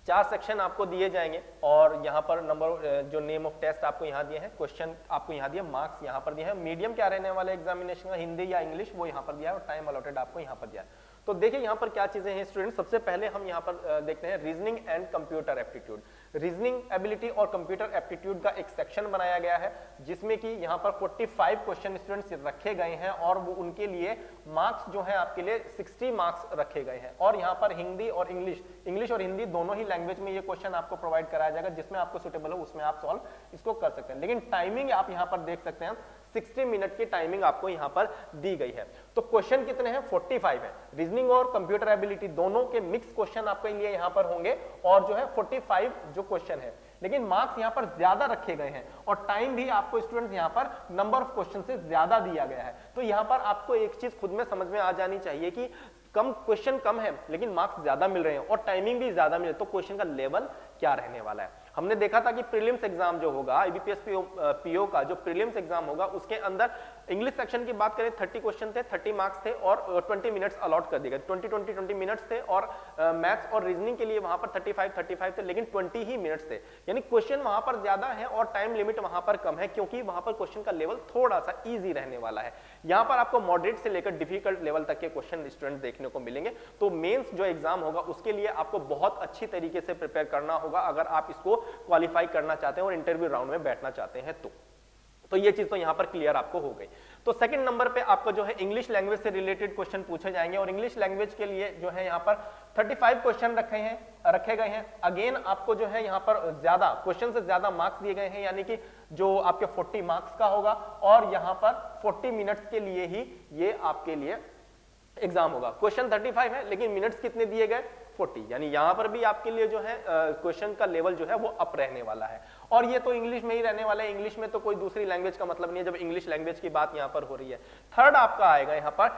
4 सेक्शन आपको दिए जाएंगे और यहाँ पर नंबर जो नेम ऑफ टेस्ट आपको यहाँ दिए हैं, क्वेश्चन आपको यहाँ दिया, मार्क्स यहाँ पर दिए हैं, मीडियम क्या रहने वाला है एग्जामिनेशन का, हिंदी या इंग्लिश, वो यहाँ पर दिया है और टाइम अलॉटेड आपको यहाँ पर दिया है। तो देखिए यहाँ पर क्या चीजें हैं स्टूडेंट। सबसे पहले हम यहाँ पर देखते हैं reasoning and computer aptitude. Reasoning ability और कंप्यूटर एप्टीट्यूड का एक सेक्शन बनाया गया है जिसमें कि यहाँ पर 45 क्वेश्चन स्टूडेंट्स रखे गए हैं और वो उनके लिए मार्क्स जो है आपके लिए 60 मार्क्स रखे गए हैं। और यहाँ पर हिंदी और इंग्लिश और हिंदी दोनों ही लैंग्वेज में ये क्वेश्चन आपको प्रोवाइड कराया जाएगा, जिसमें आपको सुटेबल हो उसमें आप सॉल्व इसको कर सकते हैं। लेकिन टाइमिंग आप यहाँ पर देख सकते हैं 60 मिनट की टाइमिंग आपको यहाँ पर दी गई है। तो क्वेश्चन कितने हैं? 45 है। रीजनिंग और कंप्यूटर एबिलिटी दोनों के मिक्स क्वेश्चन आपके लिए यहाँ पर होंगे और जो है 45 जो क्वेश्चन है, लेकिन मार्क्स यहाँ पर ज्यादा रखे गए हैं और टाइम भी आपको स्टूडेंट्स यहाँ पर नंबर ऑफ क्वेश्चन से ज्यादा दिया गया है। तो यहाँ पर आपको एक चीज खुद में समझ में आ जानी चाहिए कि कम क्वेश्चन कम है लेकिन मार्क्स ज्यादा मिल रहे हैं और टाइमिंग भी ज्यादा मिले, तो क्वेश्चन का लेवल क्या रहने वाला है। हमने देखा था कि प्रीलिम्स एग्जाम जो होगा IBPS PO का जो प्रीलिम्स एग्जाम होगा उसके अंदर इंग्लिश सेक्शन की बात करें 30 क्वेश्चन थे, 30 मार्क्स थे और 20 मिनट्स अलॉट कर दिए गए, 20 मिनट्स थे और मैथ्स और रीजनिंग के लिए वहां पर 35 थे लेकिन 20 ही मिनट्स थे। यानी क्वेश्चन वहां पर ज्यादा है और टाइम लिमिट वहां पर कम है क्योंकि वहां पर क्वेश्चन का लेवल थोड़ा सा ईजी रहने वाला है। यहाँ पर आपको मॉडरेट से लेकर डिफिकल्ट लेवल तक के क्वेश्चन स्टूडेंट देखने को मिलेंगे। तो मेंस जो एग्जाम होगा उसके लिए आपको बहुत अच्छी तरीके से प्रिपेयर करना होगा अगर आप इसको क्वालिफाई करना चाहते हैं और इंटरव्यू राउंड में बैठना चाहते हैं तो ये चीज तो यहां पर क्लियर आपको हो गई। तो सेकंड नंबर पे आपको जो है इंग्लिश लैंग्वेज से रिलेटेड क्वेश्चन पूछे जाएंगे और इंग्लिश लैंग्वेज के लिए जो है यहाँ पर 35 क्वेश्चन रखे गए हैं। अगेन आपको जो है यहाँ पर ज्यादा क्वेश्चन से ज्यादा मार्क्स दिए गए हैं, यानी कि जो आपके 40 मार्क्स का होगा और यहाँ पर 40 मिनट्स के लिए ही ये आपके लिए एग्जाम होगा। क्वेश्चन 35 है लेकिन मिनट्स कितने दिए गए? 40। यानी यहां पर भी आपके लिए जो है क्वेश्चन का लेवल जो है वो अप रहने वाला है और ये तो इंग्लिश में ही रहने वाला है। इंग्लिश में तो कोई दूसरी लैंग्वेज का मतलब नहीं है जब इंग्लिश लैंग्वेज की बात यहां पर हो रही है। थर्ड आपका आएगा यहां पर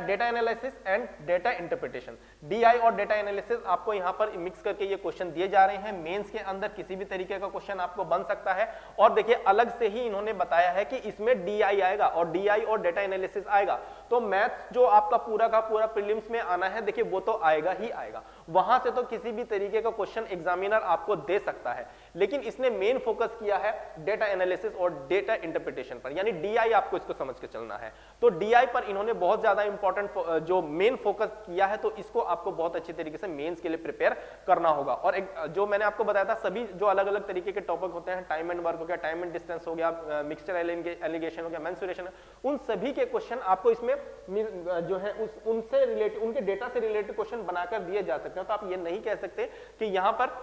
data analysis and data interpretation. DI और डेटा एनालिसिस आपको यहां पर मिक्स करके ये क्वेश्चन दिए जा रहे हैं। मेंस के अंदर किसी भी तरीके का क्वेश्चन आपको बन सकता है और देखिए अलग से ही इन्होंने बताया है कि इसमें DI आएगा और DI और डेटा एनालिसिस आएगा। तो मैथ्स जो आपका पूरा का पूरा प्रीलिम्स में आना है देखिए वो तो आएगा ही आएगा, वहां से तो किसी भी तरीके का क्वेश्चन एग्जामिनर आपको दे सकता है, लेकिन इसने मेन फोकस किया है डेटा एनालिसिस और डेटा इंटरप्रिटेशन पर, यानी DI आपको इसको समझ के चलना है। तो DI पर इन्होंने बहुत ज्यादा इंपॉर्टेंट जो मेन फोकस किया है, तो इसको आपको बहुत अच्छी तरीके से मेंस के लिए प्रिपेयर करना होगा। और जो मैंने आपको बताया था सभी जो अलग अलग तरीके के टॉपिक होते हैं, टाइम एंड वर्क हो गया, टाइम एंड डिस्टेंस हो गया, मिक्सचर एलिगेशन हो गया, मेंसुरेशन, उन सभी के क्वेश्चन आपको इसमें जो है उनसे रिलेटेड, उनके डेटा से रिलेटेड क्वेश्चन बनाकर दिए जा सकते हैं। तो आप ये नहीं कह सकते कि यहां पर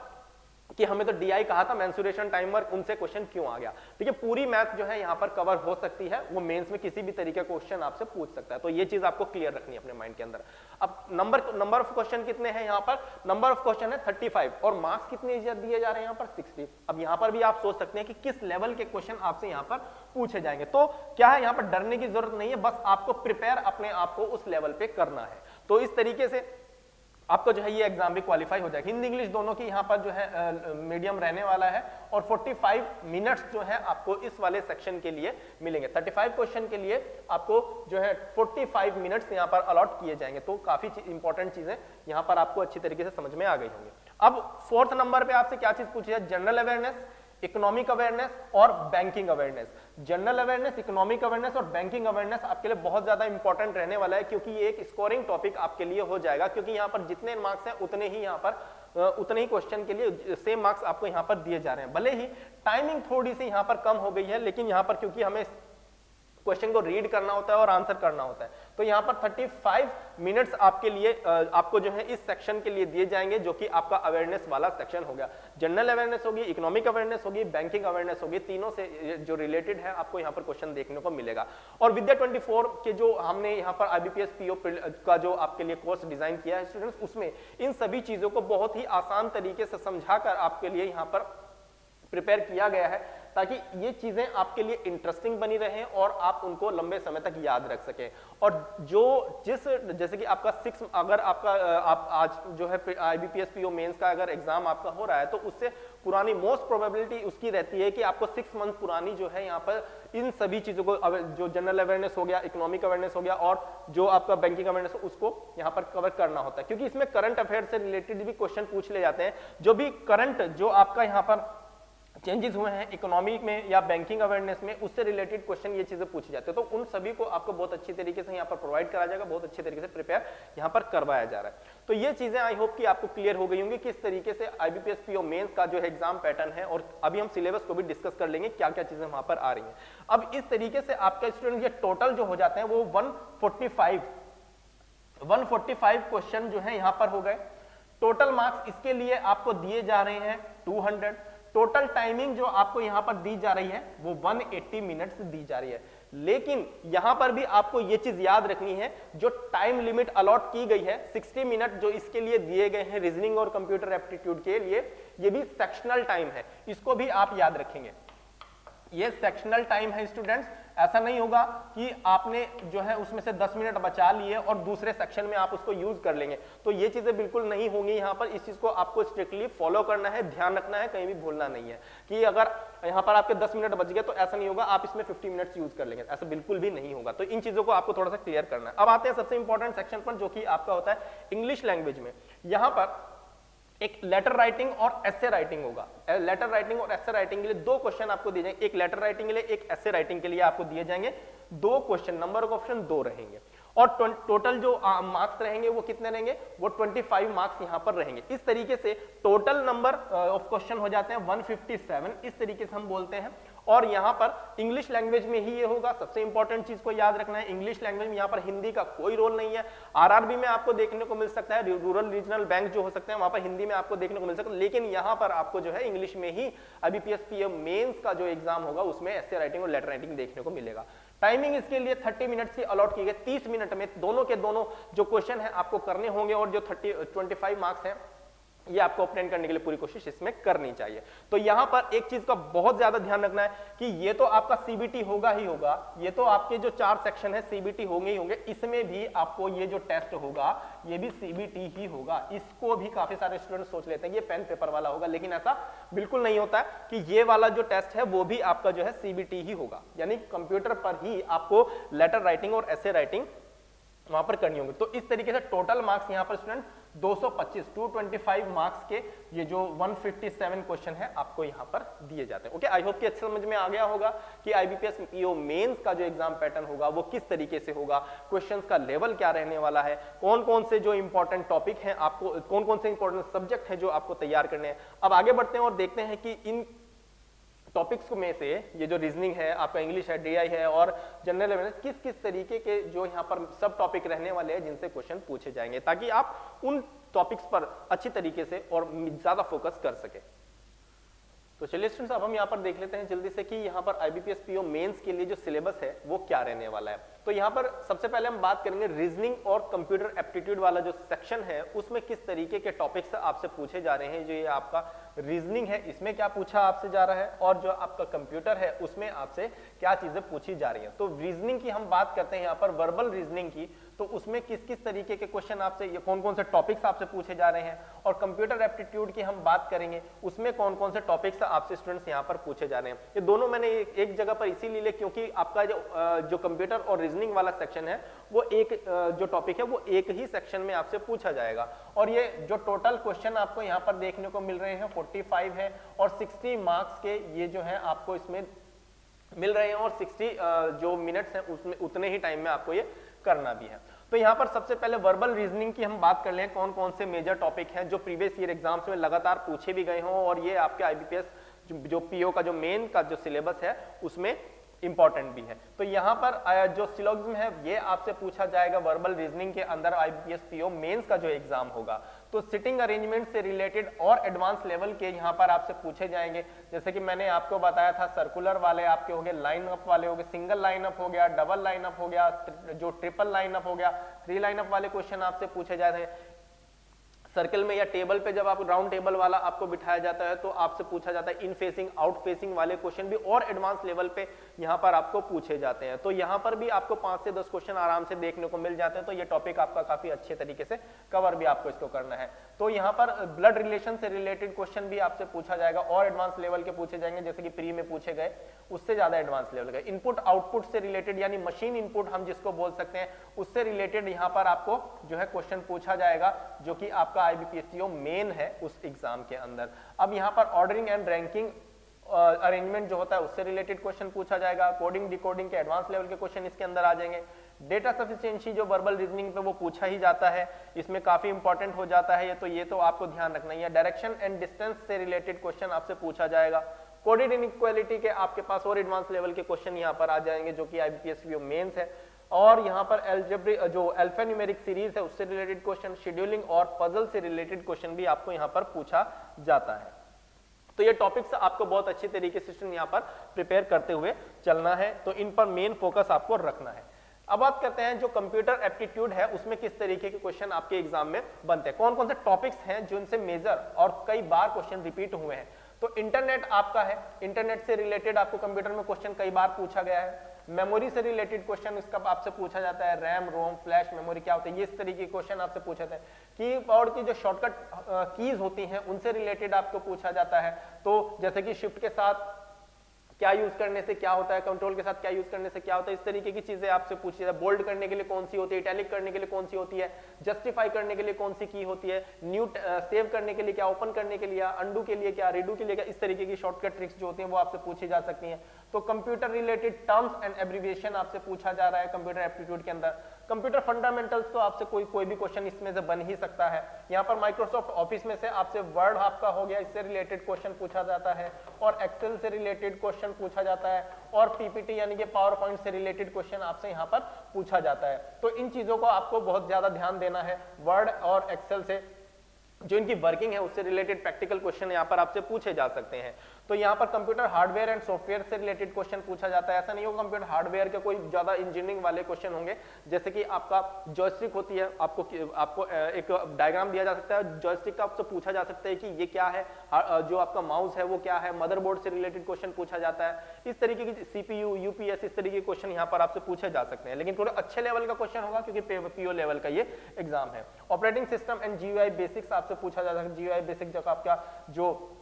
कि हमें तो DI कहा था, मेंसुरेशन, टाइम वर्क, उनसे क्वेश्चन क्यों आ गया। ठीक है, पूरी मैथ जो है यहां पर कवर हो सकती है, वो मेंस में किसी भी तरीके का क्वेश्चन आपसे पूछ सकता है। तो ये चीज आपको क्लियर रखनी है अपने माइंड के अंदर। अब नंबर ऑफ क्वेश्चन कितने हैं यहाँ पर? नंबर ऑफ क्वेश्चन है 35 और मार्क्स कितने दिए जा रहे हैं यहाँ पर? 60। अब यहाँ पर भी आप सोच सकते हैं कि किस लेवल के क्वेश्चन आपसे यहाँ पर पूछे जाएंगे। तो क्या है, यहाँ पर डरने की जरूरत नहीं है, बस आपको प्रिपेयर अपने आप को उस लेवल पे करना है। तो इस तरीके से आपको जो है ये एग्जाम भी क्वालिफाई हो जाएगा। हिंदी इंग्लिश दोनों की यहाँ पर जो है मीडियम रहने वाला है और 45 मिनट्स जो है आपको इस वाले सेक्शन के लिए मिलेंगे। 35 क्वेश्चन के लिए आपको जो है 45 मिनट्स यहाँ पर अलॉट किए जाएंगे। तो काफी इंपॉर्टेंट चीजें यहाँ पर आपको अच्छी तरीके से समझ में आ गई होंगी। अब फोर्थ नंबर पे आपसे क्या चीज पूछी है? जनरल अवेयरनेस, इकोनॉमिक अवेयरनेस और banking awareness. General awareness, economic awareness और बैंकिंग अवेयरनेस आपके लिए बहुत ज्यादा इंपॉर्टेंट रहने वाला है, क्योंकि ये एक स्कोरिंग टॉपिक आपके लिए हो जाएगा, क्योंकि यहाँ पर जितने मार्क्स हैं उतने ही यहाँ पर उतने ही क्वेश्चन के लिए सेम मार्क्स आपको यहाँ पर दिए जा रहे हैं। भले ही टाइमिंग थोड़ी सी यहाँ पर कम हो गई है, लेकिन यहाँ पर क्योंकि हमें क्वेश्चन को रीड करना होता है और आंसर करना होता है। तो यहाँ पर 35 मिनट्स आपके लिए आपको जो है इस सेक्शन के लिए दिए जाएंगे, जो कि आपका अवेयरनेस वाला सेक्शन हो गया। जनरल अवेयरनेस होगी, इकोनॉमिक अवेयरनेस होगी, बैंकिंग अवेयरनेस होगी, तीनों से जो रिलेटेड है आपको यहाँ पर क्वेश्चन देखने को मिलेगा। और विद्या 24 के जो हमने यहाँ पर IBPS PO का जो आपके लिए कोर्स डिजाइन किया है स्टूडेंट्स, उसमें इन सभी चीजों को बहुत ही आसान तरीके से समझाकर आपके लिए यहाँ पर प्रिपेयर किया गया है, ताकि ये चीजें आपके लिए इंटरेस्टिंग बनी रहें और आप उनको लंबे समय तक याद रख सकें। और जैसे कि आपका अगर आपका आप आज जो है IBPS PO मेंस का अगर एग्जाम आपका हो रहा है, तो उससे पुरानी मोस्ट प्रोबेबिलिटी उसकी रहती है कि आपको 6 मंथ पुरानी जो है यहाँ पर इन सभी चीजों को, जो जनरल अवेयरनेस हो गया, इकोनॉमिक अवेयरनेस हो गया और जो आपका बैंकिंग अवेयरनेस, उसको यहाँ पर कवर करना होता है, क्योंकि इसमें करंट अफेयर से रिलेटेड भी क्वेश्चन पूछ ले जाते हैं। जो भी करंट जो आपका यहाँ पर चेंजेस हुए हैं इकोनॉमी में या बैंकिंग अवेयरनेस में, उससे रिलेटेड क्वेश्चन ये चीजें पूछी जाती है। तो उन सभी को आपको बहुत अच्छी तरीके से यहाँ पर प्रोवाइड करा जाएगा, बहुत अच्छे तरीके से प्रिपेयर यहाँ पर करवाया जा रहा है। तो ये चीजें आई होप कि आपको क्लियर हो गई होंगी किस तरीके से IBPS PO मेंस का जो है एग्जाम पैटर्न है। और अभी हम सिलेबस को भी डिस्कस कर लेंगे, क्या क्या चीजें वहां पर आ रही है। अब इस तरीके से आपका स्टूडेंट ये टोटल जो हो जाते हैं वो 145 क्वेश्चन जो है यहाँ पर हो गए। टोटल मार्क्स इसके लिए आपको दिए जा रहे हैं 200। टोटल टाइमिंग जो आपको यहां पर दी जा रही है वो 180 मिनट्स दी जा रही है। लेकिन यहां पर भी आपको ये चीज याद रखनी है, जो टाइम लिमिट अलॉट की गई है 60 मिनट जो इसके लिए दिए गए हैं रीजनिंग और कंप्यूटर एप्टीट्यूड के लिए, ये भी सेक्शनल टाइम है, इसको भी आप याद रखेंगे। ये सेक्शनल टाइम है स्टूडेंट्स, ऐसा नहीं होगा कि आपने जो है उसमें से 10 मिनट बचा लिए और दूसरे सेक्शन में आप उसको यूज कर लेंगे, तो ये चीजें बिल्कुल नहीं होंगी। यहाँ पर इस चीज को आपको स्ट्रिक्टली फॉलो करना है, ध्यान रखना है, कहीं भी भूलना नहीं है कि अगर यहाँ पर आपके 10 मिनट बच गए तो ऐसा नहीं होगा आप इसमें 50 मिनट्स यूज कर लेंगे, ऐसा बिल्कुल भी नहीं होगा। तो इन चीजों को आपको थोड़ा सा क्लियर करना है। अब आते हैं सबसे इंपॉर्टेंट सेक्शन पर, जो कि आपका होता है इंग्लिश लैंग्वेज में। यहाँ पर एक लेटर राइटिंग और एसे राइटिंग होगा। लेटर राइटिंग और एसे राइटिंग के लिए 2 क्वेश्चन आपको दिए जाएंगे, एक लेटर राइटिंग के लिए, एक एसे राइटिंग के लिए आपको दिए जाएंगे 2 क्वेश्चन। नंबर ऑफ ऑप्शन 2 रहेंगे और टोटल जो मार्क्स रहेंगे वो कितने रहेंगे, वो 25 मार्क्स यहां पर रहेंगे। इस तरीके से टोटल नंबर ऑफ क्वेश्चन हो जाते हैं 157, इस तरीके से हम बोलते हैं। और यहां पर इंग्लिश लैंग्वेज में ही ये होगा। सबसे इंपॉर्टेंट चीज को याद रखना है, इंग्लिश लैंग्वेज में यहां पर हिंदी का कोई रोल नहीं है। आरआरबी में आपको देखने को मिल सकता है, रूरल रीजनल बैंक जो हो सकते हैं वहां पर हिंदी में आपको देखने को मिल सकता है, लेकिन यहां पर आपको जो है इंग्लिश में ही IBPS PO मेंस का जो एग्जाम होगा उसमें एसे राइटिंग और लेटर राइटिंग देखने को मिलेगा। टाइमिंग इसके लिए 30 मिनट की अलॉट की गई। 30 मिनट में दोनों के दोनों जो क्वेश्चन है आपको करने होंगे और जो 25 मार्क्स है ये आपको ऑब्टेन करने के लिए पूरी कोशिश इसमें करनी चाहिए। तो यहां पर एक चीज का बहुत ज्यादा ध्यान रखना है कि ये तो आपका CBT होगा ही होगा, ये तो आपके जो 4 सेक्शन है CBT होंगे ही होंगे, इसमें भी आपको ये जो टेस्ट होगा ये भी CBT ही होगा। इसको भी काफी सारे स्टूडेंट सोच लेते हैं ये पेन पेपर वाला होगा, लेकिन ऐसा बिल्कुल नहीं होता है कि ये वाला जो टेस्ट है वो भी आपका जो है CBT ही होगा, यानी कंप्यूटर पर ही आपको लेटर राइटिंग और एसे राइटिंग वहां पर करनी होगी। तो इस तरीके से टोटल मार्क्स यहां पर स्टूडेंट 225 मार्क्स के ये जो 157 क्वेश्चन है आपको यहां पर दिए जाते हैं। ओके, आई होप कि अच्छे समझ में आ गया होगा कि IBPS PO मेंस का जो एग्जाम पैटर्न होगा वो किस तरीके से होगा, क्वेश्चंस का लेवल क्या रहने वाला है, कौन कौन से जो इंपॉर्टेंट टॉपिक हैं आपको, कौन कौन से इंपॉर्टेंट सब्जेक्ट हैं जो आपको तैयार करने हैं। अब आगे बढ़ते हैं और देखते हैं कि इन टॉपिक्स में से ये जो रीजनिंग है, आपका इंग्लिश है, DI है और जनरल अवेयरनेस, किस किस तरीके के जो यहाँ पर सब टॉपिक रहने वाले हैं जिनसे क्वेश्चन पूछे जाएंगे, ताकि आप उन टॉपिक्स पर अच्छी तरीके से और ज्यादा फोकस कर सके। तो चलिए स्टूडेंट्स, अब हम यहाँ पर देख लेते हैं जल्दी से कि यहाँ पर IBPS PO मेंस के लिए जो सिलेबस है वो क्या रहने वाला है। तो यहाँ पर सबसे पहले हम बात करेंगे रीजनिंग और कंप्यूटर एप्टीट्यूड वाला जो सेक्शन है उसमें किस तरीके के टॉपिक्स आपसे पूछे जा रहे हैं। जो ये आपका रीजनिंग है इसमें क्या पूछा आपसे जा रहा है और जो आपका कंप्यूटर है उसमें आपसे क्या चीजें पूछी जा रही हैं। तो रीजनिंग की हम बात करते हैं यहाँ पर वर्बल रीजनिंग की, तो उसमें किस किस तरीके के क्वेश्चन आपसे, ये कौन कौन से टॉपिक्स आपसे पूछे जा रहे हैं। और कंप्यूटर एप्टीट्यूड की हम बात करेंगे उसमें कौन कौन से टॉपिक्स आपसे स्टूडेंट्स यहाँ पर पूछे जा रहे हैं। ये दोनों मैंने एक जगह पर इसीलिए लिए क्योंकि आपका जो कंप्यूटर और रीजनिंग वाला सेक्शन है वो एक जो टॉपिक है वो एक ही सेक्शन में आपसे पूछा जाएगा। और ये जो टोटल क्वेश्चन आपको यहाँ पर देखने को मिल रहे हैं 45 है और 60 मार्क्स के ये जो है आपको इसमें मिल रहे हैं और 60 जो मिनट्स हैं उसमें उतने ही टाइम में आपको ये करना भी है। तो यहाँ पर सबसे पहले वर्बल रीजनिंग की हम बात कर लें, कौन कौन से मेजर टॉपिक हैं जो प्रीवियस ईयर एग्जाम्स में लगातार पूछे भी गए हों और ये आपके IBPS जो PO का जो मेन का जो सिलेबस है उसमें इंपॉर्टेंट भी है। तो यहाँ पर जो सिलोगिज्म है ये आपसे पूछा जाएगा वर्बल रीजनिंग के अंदर IBPS PO मेंस का जो एग्जाम होगा। तो सिटिंग अरेंजमेंट से रिलेटेड और एडवांस लेवल के यहाँ पर आपसे पूछे जाएंगे, जैसे कि मैंने आपको बताया था सर्कुलर वाले आपके हो गए, लाइन अप वाले हो गए, सिंगल लाइन अप हो गया, डबल लाइन अप हो गया, जो ट्रिपल लाइन अप हो गया, 3 लाइन अप वाले क्वेश्चन आपसे पूछे जाते हैं। सर्कल में या टेबल पे जब आप राउंड टेबल वाला आपको बिठाया जाता है तो आपसे पूछा जाता है इन फेसिंग आउट फेसिंग वाले क्वेश्चन भी और एडवांस लेवल पे यहाँ पर आपको पूछे जाते हैं। तो यहाँ पर भी आपको 5 से 10 क्वेश्चन आराम से देखने को मिल जाते हैं। तो ये टॉपिक आपका काफी अच्छे तरीके से कवर भी आपको इसको करना है। तो यहाँ पर ब्लड रिलेशन से रिलेटेड क्वेश्चन भी आपसे पूछा जाएगा और एडवांस लेवल के पूछे जाएंगे, जैसे कि प्री में पूछे गए उससे ज्यादा एडवांस लेवल का। इनपुट आउटपुट से रिलेटेड यानी मशीन इनपुट हम जिसको बोल सकते हैं उससे रिलेटेड यहाँ पर आपको जो है क्वेश्चन पूछा जाएगा, जो कि आपका IBPS PO मेन है उस एग्जाम के अंदर। अब यहाँ पर ऑर्डरिंग एंड रैंकिंग अरेंजमेंट जो होता है उससे रिलेटेड क्वेश्चन पूछा जाएगा। कोडिंग डिकोडिंग के एडवांस लेवल के क्वेश्चन इसके अंदर आ जाएंगे। डेटा सफिशिएंसी जो वर्बल रीजनिंग पे वो पूछा ही जाता है, इसमें काफी इंपॉर्टेंट हो जाता है ये तो आपको ध्यान रखना ही है। डायरेक्शन एंड डिस्टेंस से रिलेटेड क्वेश्चन आपसे पूछा जाएगा। कोडेड इनइक्वालिटी के आपके पास और एडवांस लेवल के क्वेश्चन यहाँ पर आ जाएंगे, जो कि IBPS PO मेंस है। और यहाँ पर एल्जेब्रिक जो अल्फान्यूमेरिक सीरीज है उससे रिलेटेड क्वेश्चन, शेड्यूलिंग और पजल से रिलेटेड क्वेश्चन भी आपको यहाँ पर पूछा जाता है। तो ये टॉपिक्स आपको बहुत अच्छी तरीके से स्टूडेंट यहाँ पर प्रिपेयर करते हुए चलना है, तो इन पर मेन फोकस आपको रखना है। अब बात करते हैं जो कंप्यूटर एप्टीट्यूड है उसमें किस तरीके के क्वेश्चन आपके एग्जाम में बनते हैं, कौन कौन से टॉपिक्स हैं जो इनसे मेजर और कई बार क्वेश्चन रिपीट हुए हैं। तो इंटरनेट आपका है, इंटरनेट से रिलेटेड आपको कंप्यूटर में क्वेश्चन कई बार पूछा गया है। मेमोरी से रिलेटेड क्वेश्चन इसका आपसे पूछा जाता है, रैम रोम फ्लैश मेमोरी क्या होता है, ये इस तरीके के क्वेश्चन आपसे पूछे जाते हैं। कीबोर्ड की जो शॉर्टकट कीज होती हैं उनसे रिलेटेड आपको पूछा जाता है। तो जैसे कि शिफ्ट के साथ क्या यूज करने से क्या होता है, कंट्रोल के साथ क्या यूज करने से क्या होता है, इस तरीके की चीजें आपसे पूछी जाती है। बोल्ड करने के लिए कौन सी होती है, इटैलिक करने के लिए कौन सी होती है, जस्टिफाई करने के लिए कौन सी की होती है, न्यू सेव करने के लिए क्या, ओपन करने के लिए, अंडू के लिए क्या, रीडू के लिए क्या, इस तरीके की शॉर्टकट ट्रिक्स जो होती हैं वो आपसे पूछी जा सकती हैं। तो computer related terms and abbreviation आपसे पूछा जा रहा है कंप्यूटर एप्टीट्यूड के अंदर। कंप्यूटर फंडामेंटल्स तो आपसे कोई भी क्वेश्चन इसमें से बन ही सकता है। यहाँ पर माइक्रोसॉफ्ट ऑफिस में से आपसे वर्ड आपका हो गया, इससे रिलेटेड क्वेश्चन पूछा जाता है, और एक्सेल से रिलेटेड क्वेश्चन पूछा जाता है, और पीपीटी यानी कि पावर पॉइंट से रिलेटेड क्वेश्चन आपसे यहाँ पर पूछा जाता है। तो इन चीजों को आपको बहुत ज्यादा ध्यान देना है। वर्ड और एक्सेल से जो इनकी वर्किंग है उससे रिलेटेड प्रैक्टिकल क्वेश्चन यहाँ पर आपसे पूछे जा सकते हैं। तो यहाँ पर कंप्यूटर हार्डवेयर एंड सॉफ्टवेयर से रिलेटेड क्वेश्चन पूछा जाता है। ऐसा नहीं होगा कंप्यूटर हार्डवेयर के कोई ज्यादा इंजीनियरिंग वाले क्वेश्चन होंगे, जैसे कि आपका जॉयस्टिक होती है, आपको एक डायग्राम दिया जा सकता है, जॉयस्टिक का आपसे पूछा जा सकता है कि ये क्या है, जो आपका माउस है वो क्या है, मदरबोर्ड से रिलेटेड क्वेश्चन पूछा जाता है। इस तरीके की CPU UPS इस तरीके के क्वेश्चन यहाँ पर आपसे पूछे जा सकते हैं, लेकिन थोड़े अच्छे लेवल का क्वेश्चन होगा क्योंकि PO लेवल का ये एग्जाम है। Operating system and GUI basics आपसे पूछा जा सकता है। GUI बेसिक जो आपका जो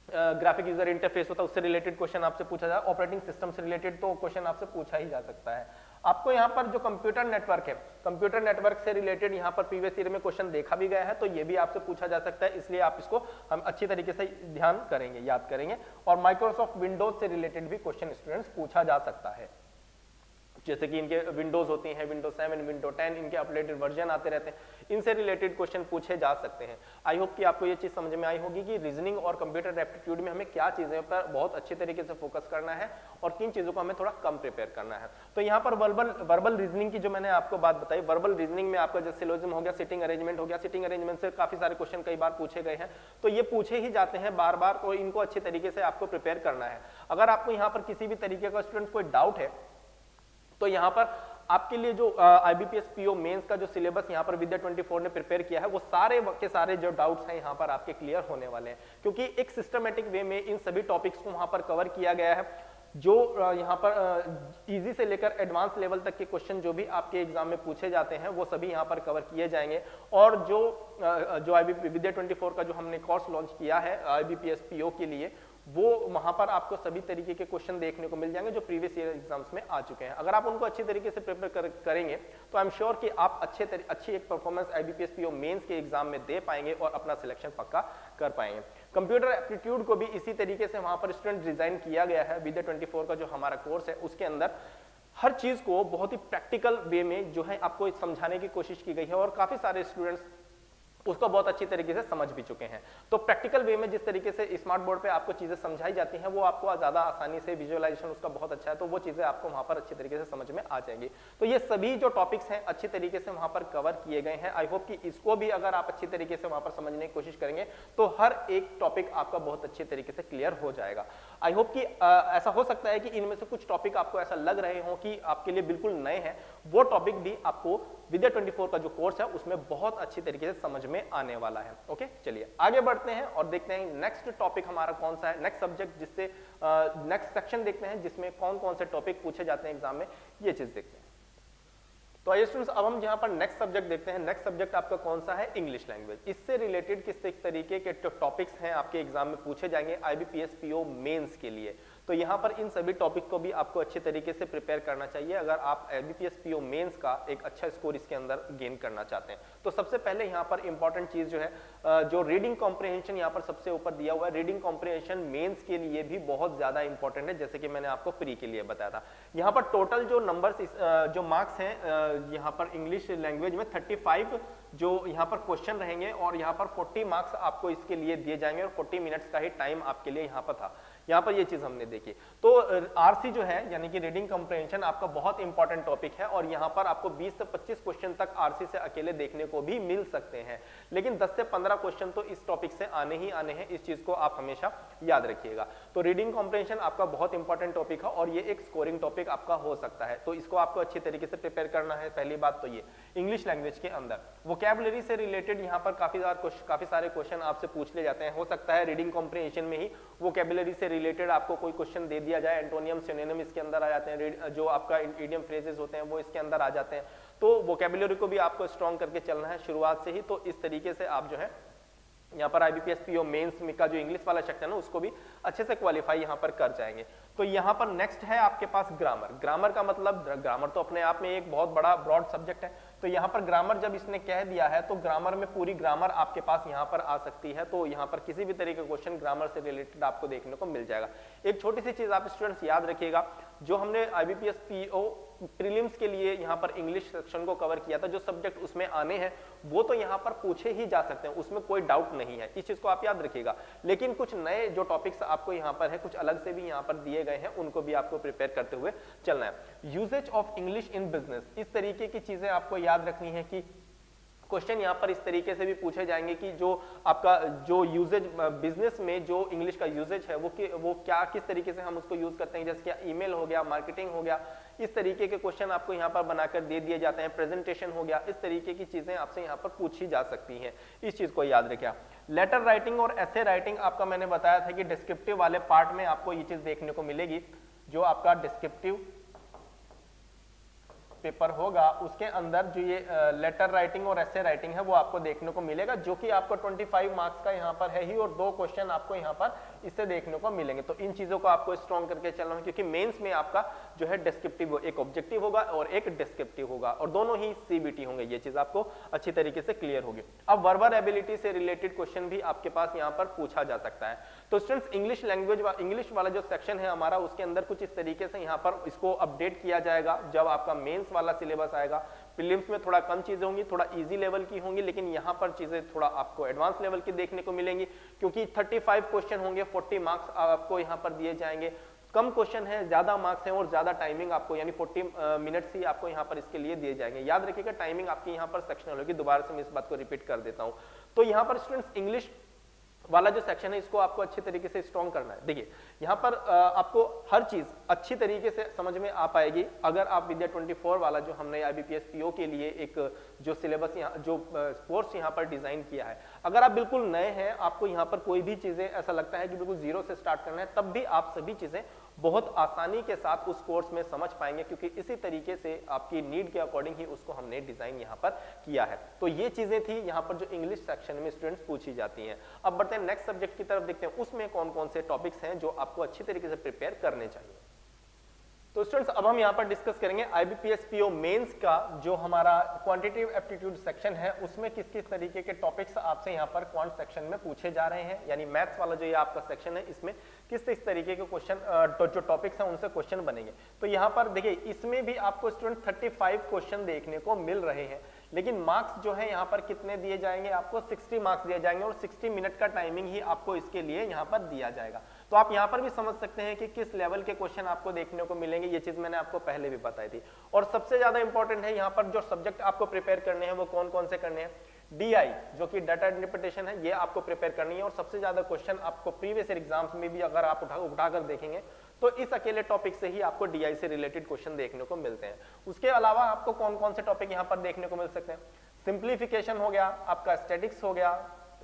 ग्राफिक यूजर इंटरफेस होता है उससे रिलेटेड क्वेश्चन आपसे पूछा जाए। ऑपरेटिंग सिस्टम से रिलेटेड तो क्वेश्चन आपसे पूछा ही जा सकता है। आपको यहाँ पर जो कंप्यूटर नेटवर्क है, कंप्यूटर नेटवर्क से रिलेटेड यहाँ पर प्रीवियस ईयर में क्वेश्चन देखा भी गया है, तो ये भी आपसे पूछा जा सकता है, इसलिए आप इसको हम अच्छी तरीके से ध्यान करेंगे, याद करेंगे। और माइक्रोसॉफ्ट विंडोज से रिलेटेड भी क्वेश्चन स्टूडेंट्स पूछा जा सकता है, जैसे कि इनके विंडोज होती हैं, विंडोज 7 विंडोज 10 इनके अपडेटेड वर्जन आते रहते हैं, इनसे रिलेटेड क्वेश्चन पूछे जा सकते हैं। आई होप कि आपको ये चीज समझ में आई होगी कि रीजनिंग और कंप्यूटर एप्टीट्यूड में हमें क्या चीजें पर बहुत अच्छे तरीके से फोकस करना है और किन चीजों को हमें थोड़ा कम प्रिपेयर करना है। तो यहाँ पर वर्बल रीजनिंग की जो मैंने आपको बात बताई, वर्बल रीजनिंग में आपका जैसे सिलोजिज्म हो गया, सिटिंग अरेंजमेंट हो गया, सिटिंग अरेंजमेंट से काफी सारे क्वेश्चन कई बार पूछे गए हैं, तो ये पूछे ही जाते हैं बार बार, तो इनको अच्छे तरीके से आपको प्रिपेयर करना है। अगर आपको यहाँ पर किसी भी तरीके का स्टूडेंट कोई डाउट है तो यहाँ पर आपके लिए जो IBPS PO मेंस का जो सिलेबस यहाँ पर विद्या 24 ने प्रिपेयर किया है, वो सारे के सारे जो डाउट्स हैं यहाँ पर आपके क्लियर होने वाले हैं, क्योंकि एक सिस्टमेटिक वे में इन सभी टॉपिक्स को वहाँ पर कवर किया गया है। जो यहाँ पर इजी से लेकर एडवांस लेवल तक के क्वेश्चन जो भी आपके एग्जाम में पूछे जाते हैं वो सभी यहाँ पर कवर किए जाएंगे। और जो विद्या 24 का जो हमने कोर्स लॉन्च किया है IBPS PO के लिए, वो वहां पर आपको सभी तरीके के क्वेश्चन देखने को मिल जाएंगे जो प्रीवियस ईयर एग्जाम्स में आ चुके हैं। अगर आप उनको अच्छी तरीके से प्रिपेयर करेंगे तो आई एम श्योर कि आप अच्छी एक परफॉर्मेंस IBPS PO मेंस के एग्जाम में दे पाएंगे और अपना सिलेक्शन पक्का कर पाएंगे। कंप्यूटर एप्टीट्यूड को भी इसी तरीके से वहां पर स्टूडेंट डिजाइन किया गया है। विद्या 24 का जो हमारा कोर्स है उसके अंदर हर चीज को बहुत ही प्रैक्टिकल वे में जो है आपको समझाने की कोशिश की गई है, और काफी सारे स्टूडेंट्स उसको बहुत अच्छी तरीके से समझ भी चुके हैं। तो प्रैक्टिकल वे में जिस तरीके से स्मार्ट बोर्ड पे आपको चीजें समझाई जाती हैं वो आपको ज्यादा आसानी से, विजुअलाइजेशन उसका बहुत अच्छा है, तो वो चीजें आपको वहां पर अच्छी तरीके से समझ में आ जाएंगी। तो ये सभी जो टॉपिक्स हैं अच्छी तरीके से वहां पर कवर किए गए हैं। आई होप कि इसको भी अगर आप अच्छी तरीके से वहां पर समझने की कोशिश करेंगे तो हर एक टॉपिक आपका बहुत अच्छे तरीके से क्लियर हो जाएगा। आई होप कि ऐसा हो सकता है कि इनमें से कुछ टॉपिक आपको ऐसा लग रहे हो कि आपके लिए बिल्कुल नए हैं, वो टॉपिक भी आपको विद्या 24 का जो कोर्स है उसमें बहुत अच्छी तरीके से समझ में आने वाला है। ओके, चलिए आगे बढ़ते हैं और देखते हैं नेक्स्ट टॉपिक हमारा कौन सा है, नेक्स्ट सब्जेक्ट जिससे नेक्स्ट सेक्शन देखते हैं जिसमें कौन कौन से टॉपिक पूछे जाते हैं एग्जाम में, ये चीज देखते हैं। तो आइए स्टूडेंट्स, अब हम यहाँ पर नेक्स्ट सब्जेक्ट देखते हैं। नेक्स्ट सब्जेक्ट आपका कौन सा है, इंग्लिश लैंग्वेज। इससे रिलेटेड किस तरीके के टॉपिक्स हैं आपके एग्जाम में पूछे जाएंगे IBPS PO मेंस के लिए। तो यहाँ पर इन सभी टॉपिक को भी आपको अच्छे तरीके से प्रिपेयर करना चाहिए अगर आप IBPS PO मेंस का एक अच्छा स्कोर इसके अंदर गेन करना चाहते हैं। तो सबसे पहले यहाँ पर इंपॉर्टेंट चीज जो है, जो रीडिंग कॉम्प्रिहेंशन यहाँ पर सबसे ऊपर दिया हुआ है, रीडिंग कॉम्प्रिहेंशन मेंस के लिए भी बहुत ज्यादा इंपॉर्टेंट है, जैसे कि मैंने आपको प्री के लिए बताया था। यहाँ पर टोटल जो नंबर्स, जो मार्क्स हैं यहाँ पर इंग्लिश लैंग्वेज में 35 जो यहाँ पर क्वेश्चन रहेंगे और यहाँ पर 40 मार्क्स आपको इसके लिए दिए जाएंगे और 40 मिनट्स का ही टाइम आपके लिए यहाँ पर था। यहाँ पर ये चीज हमने देखी। तो आरसी जो है यानी कि रीडिंग कॉम्प्रिहेंशन आपका बहुत इंपॉर्टेंट टॉपिक है और यहाँ पर आपको 20 से 25 क्वेश्चन तक आरसी से अकेले देखने को भी मिल सकते हैं, लेकिन 10 से 15 क्वेश्चन तो इस टॉपिक से आने ही आने हैं। इस चीज को आप हमेशा याद रखिएगा। तो रीडिंग कॉम्प्रिहेंशन आपका बहुत इंपॉर्टेंट टॉपिक है और ये एक स्कोरिंग टॉपिक आपका हो सकता है, तो इसको आपको अच्छी तरीके से प्रिपेयर करना है। पहली बात तो ये इंग्लिश लैंग्वेज के अंदर वोकैबुलरी से रिलेटेड यहाँ पर काफी सारे क्वेश्चन आपसे पूछ ले जाते हैं। हो सकता है रीडिंग कॉम्प्रिहेंशन में ही वोकैबुलरी से रिलेटेड आपको कोई क्वेश्चन दे दिया जाए, एंटोनियम सिनोनिम इसके अंदर आ जाते हैं, जो आपका इडियम फ्रेजेस होते हैं वो इसके अंदर आ जाते हैं। तो वोकैबुलरी को भी आपको स्ट्रॉन्ग करके चलना है शुरुआत से ही। तो इस तरीके से आप जो है यहाँ पर IBPS PO मेंस का जो इंग्लिश वाला सेक्शन है उसको भी अच्छे से क्वालिफाई यहाँ पर कर जाएंगे। तो यहाँ पर नेक्स्ट है आपके पास ग्रामर। ग्रामर का मतलब, ग्रामर तो अपने आप में एक बहुत बड़ा ब्रॉड सब्जेक्ट है। तो यहाँ पर ग्रामर जब इसने कह दिया है तो ग्रामर में पूरी ग्रामर आपके पास यहाँ पर आ सकती है। तो यहाँ पर किसी भी तरीके का क्वेश्चन ग्रामर से रिलेटेड आपको देखने को मिल जाएगा। एक छोटी सी चीज आप स्टूडेंट्स याद रखिएगा, जो हमने IBPS PO प्रीलिम्स के लिए यहाँ पर इंग्लिश सेक्शन को कवर किया था, जो सब्जेक्ट उसमें आने हैं वो तो यहाँ पर पूछे ही जा सकते हैं, उसमें कोई डाउट नहीं है, इस चीज को आप याद रखिएगा। लेकिन कुछ नए जो टॉपिक्स आपको यहाँ पर है, कुछ अलग से भी यहाँ पर दिए गए हैं, उनको भी आपको प्रिपेयर करते हुए चलना है। Usages of English in business, इस तरीके की चीजें आपको याद रखनी है कि क्वेश्चन यहाँ पर इस तरीके से भी पूछे जाएंगे कि जो आपका जो यूजेज बिजनेस में जो इंग्लिश का यूजेज है वो क्या, किस तरीके से हम उसको यूज करते हैं, जैसे कि ईमेल हो गया, मार्केटिंग हो गया, इस तरीके के क्वेश्चन आपको यहाँ पर बनाकर दे दिए जाते हैं। प्रेजेंटेशन हो गया, इस तरीके की चीजें आपसे यहाँ पर पूछी जा सकती हैं, इस चीज को याद रखिए। लेटर राइटिंग और ऐसे राइटिंग आपका मैंने बताया था कि डिस्क्रिप्टिव वाले पार्ट में आपको ये चीज देखने को मिलेगी। जो आपका डिस्क्रिप्टिव पेपर होगा उसके अंदर जो ये लेटर राइटिंग और ऐसे राइटिंग है वो आपको देखने को मिलेगा, जो कि आपको 25 मार्क्स का यहाँ पर है ही, और 2 क्वेश्चन आपको यहाँ पर इससे देखने को मिलेंगे। तो इन चीजों को आपको स्ट्रॉन्ग करके चलना है, क्योंकि मेंस में आपका जो है डिस्क्रिप्टिव, एक ऑब्जेक्टिव होगा और एक डिस्क्रिप्टिव होगा, और दोनों ही CBT होंगे। ये चीज आपको अच्छी तरीके से क्लियर होगी। अब वर्बल एबिलिटी से रिलेटेड क्वेश्चन भी आपके पास यहाँ पर पूछा जा सकता है। तो स्टूडेंट्स इंग्लिश लैंग्वेज इंग्लिश वाला जो सेक्शन है हमारा, उसके अंदर कुछ इस तरीके से यहाँ पर इसको अपडेट किया जाएगा जब आपका मेंस वाला सिलेबस आएगा। प्रीलिम्स में थोड़ा कम चीजें होंगी, थोड़ा इजी लेवल की होंगी, लेकिन यहाँ पर चीजें थोड़ा आपको एडवांस लेवल की देखने को मिलेंगी, क्योंकि 35 क्वेश्चन होंगे, 40 मार्क्स आपको यहाँ पर दिए जाएंगे। कम क्वेश्चन है, ज्यादा मार्क्स हैं और ज्यादा टाइमिंग आपको, यानी 40 मिनट्स ही आपको यहाँ पर इसके लिए दिए जाएंगे। याद रखिएगा टाइमिंग आपकी यहाँ पर सेक्शनल होगी। दोबारा से मैं इस बात को रिपीट कर देता हूँ। तो यहाँ पर स्टूडेंट्स इंग्लिश वाला जो सेक्शन है इसको आपको अच्छी तरीके से स्ट्रॉन्ग करना है। देखिए यहाँ पर आपको हर चीज अच्छी तरीके से समझ में आ पाएगी अगर आप विद्या 24 वाला जो हमने IBPS PO के लिए एक जो सिलेबस यहाँ जो कोर्स यहाँ पर डिजाइन किया है, अगर आप बिल्कुल नए हैं, आपको यहाँ पर कोई भी चीजें ऐसा लगता है कि बिल्कुल जीरो से स्टार्ट करना है, तब भी आप सभी चीजें बहुत आसानी के साथ उस कोर्स में समझ पाएंगे, क्योंकि इसी तरीके से आपकी नीड के अकॉर्डिंग ही उसको हमने डिजाइन यहाँ पर किया है। तो ये चीजें थी यहाँ पर जो इंग्लिश सेक्शन में स्टूडेंट्स पूछी जाती हैं। अब बढ़ते हैं नेक्स्ट सब्जेक्ट की तरफ, देखते हैं उसमें कौन कौन से टॉपिक्स हैं जो आपको अच्छी तरीके से प्रिपेयर करने चाहिए। तो स्टूडेंट्स अब हम यहाँ पर डिस्कस करेंगे IBPS PO मेंस का जो हमारा क्वांटिटेटिव एप्टीट्यूड सेक्शन है, उसमें किस किस तरीके के टॉपिक्स आपसे यहाँ पर क्वांट सेक्शन में पूछे जा रहे हैं, यानी मैथ्स वाला जो ये आपका सेक्शन है इसमें किस किस तरीके के क्वेश्चन जो टॉपिक्स हैं उनसे क्वेश्चन बनेंगे। तो यहाँ पर देखिए इसमें भी आपको स्टूडेंट 35 क्वेश्चन देखने को मिल रहे हैं, लेकिन मार्क्स जो है यहाँ पर कितने दिए जाएंगे, आपको 60 मार्क्स दिए जाएंगे और 60 मिनट का टाइमिंग ही आपको इसके लिए यहाँ पर दिया जाएगा। तो आप यहाँ पर भी समझ सकते हैं कि किस लेवल के क्वेश्चन आपको देखने को मिलेंगे, ये चीज मैंने आपको पहले भी बताई थी। और सबसे ज्यादा इंपॉर्टेंट है यहाँ पर जो सब्जेक्ट आपको प्रिपेयर करने हैं वो कौन कौन से करने हैं। DI जो कि डाटा इंटरप्रिटेशन है, ये आपको प्रिपेयर करनी है और सबसे ज्यादा क्वेश्चन आपको प्रीवियस ईयर एग्जाम्स में भी अगर आप उठाकर देखेंगे तो इस अकेले टॉपिक से ही आपको DI से रिलेटेड क्वेश्चन देखने को मिलते हैं। उसके अलावा आपको कौन कौन से टॉपिक यहाँ पर देखने को मिल सकते हैं, सिंप्लीफिकेशन हो गया, आपका स्टैटिक्स हो गया,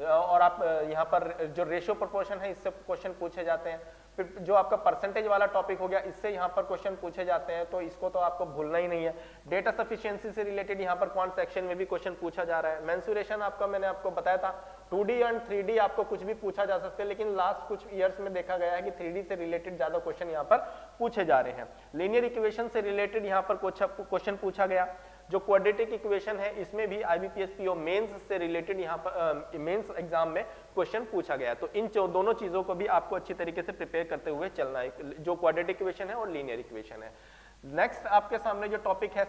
और आप यहाँ पर जो रेशियो प्रोपोर्शन है इससे क्वेश्चन पूछे जाते हैं। फिर जो आपका परसेंटेज वाला टॉपिक हो गया, इससे यहाँ पर क्वेश्चन पूछे जाते हैं, तो इसको तो आपको भूलना ही नहीं है। डेटा सफिशिएंसी से रिलेटेड यहाँ पर क्वांट सेक्शन में भी क्वेश्चन पूछा जा रहा है। मेंसुरेशन आपका मैंने आपको बताया था, 2D एंड 3D आपको कुछ भी पूछा जा सकता है, लेकिन लास्ट कुछ ईयर्स में देखा गया है कि 3D से रिलेटेड ज्यादा क्वेश्चन यहाँ पर पूछे जा रहे हैं। लीनियर इक्वेशन से रिलेटेड यहाँ पर क्वेश्चन पूछा गया। जो क्वाड्रेटिक इक्वेशन है इसमें भी IBPS PO मेंस से रिलेटेड यहाँ पर मेंस एग्जाम में क्वेश्चन पूछा गया है। तो इन दोनों चीजों को भी आपको अच्छी तरीके से प्रिपेयर करते हुए चलना है, जो क्वाड्रेटिक इक्वेशन है और लीनियर इक्वेशन है। नेक्स्ट आपके सामने जो टॉपिक है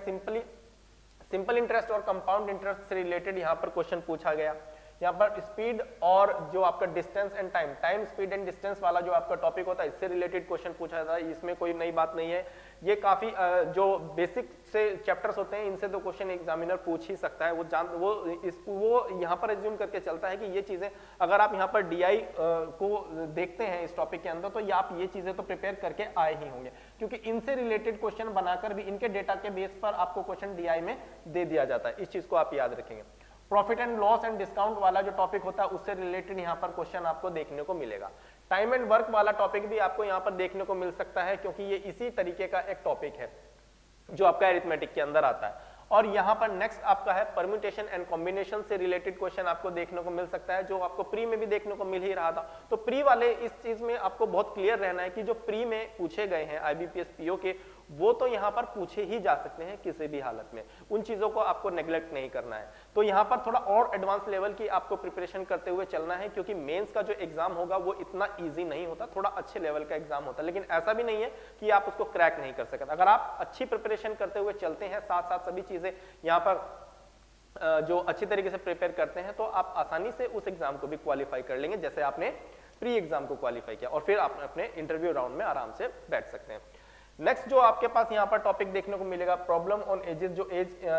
सिंपल इंटरेस्ट और कंपाउंड इंटरेस्ट से रिलेटेड यहाँ पर क्वेश्चन पूछा गया। यहाँ पर स्पीड और जो आपका distance and time speed and distance वाला जो आपका टॉपिक होता है इससे रिलेटेड क्वेश्चन पूछा जाता है। इसमें कोई नई बात नहीं है, ये काफी जो बेसिक से चैप्टर्स होते हैं इनसे तो क्वेश्चन एग्जामिनर पूछ ही सकता है। वो यहाँ पर एज्यूम करके चलता है कि ये चीजें अगर आप यहाँ पर DI को देखते हैं इस टॉपिक के अंदर, तो आप ये चीजें तो प्रिपेयर करके आए ही होंगे, क्योंकि इनसे रिलेटेड क्वेश्चन बनाकर भी इनके डेटा के बेस पर आपको क्वेश्चन DI में दे दिया जाता है। इस चीज को आप याद रखेंगे। Profit and loss and discount वाला जो टॉपिक होता है उससे रिलेटेड यहाँ पर क्वेश्चन आपको देखने को मिलेगा। टाइम एंड वर्क वाला टॉपिक भी आपको यहाँ पर देखने को मिल सकता है, क्योंकि ये इसी तरीके का एक टॉपिक है जो आपका अरिथमेटिक के अंदर आता है। और यहाँ पर नेक्स्ट आपका है परम्यूटेशन एंड कॉम्बिनेशन से रिलेटेड क्वेश्चन आपको देखने को मिल सकता है, जो आपको प्री में भी देखने को मिल ही रहा था। तो प्री वाले इस चीज में आपको बहुत क्लियर रहना है कि जो प्री में पूछे गए हैं IBPS PO के, वो तो यहाँ पर पूछे ही जा सकते हैं किसी भी हालत में, उन चीजों को आपको नेग्लेक्ट नहीं करना है। तो यहाँ पर थोड़ा और एडवांस लेवल की आपको प्रिपरेशन करते हुए चलना है, क्योंकि मेंस का जो एग्जाम होगा वो इतना इजी नहीं होता, थोड़ा अच्छे लेवल का एग्जाम होता है। लेकिन ऐसा भी नहीं है कि आप उसको क्रैक नहीं कर सकते। अगर आप अच्छी प्रिपरेशन करते हुए चलते हैं, साथ साथ सभी चीजें यहाँ पर जो अच्छी तरीके से प्रिपेयर करते हैं, तो आप आसानी से उस एग्जाम को भी क्वालिफाई कर लेंगे, जैसे आपने प्री एग्जाम को क्वालिफाई किया, और फिर आप अपने इंटरव्यू राउंड में आराम से बैठ सकते हैं। नेक्स्ट जो आपके पास यहाँ पर टॉपिक देखने को मिलेगा, प्रॉब्लम ऑन एजेस।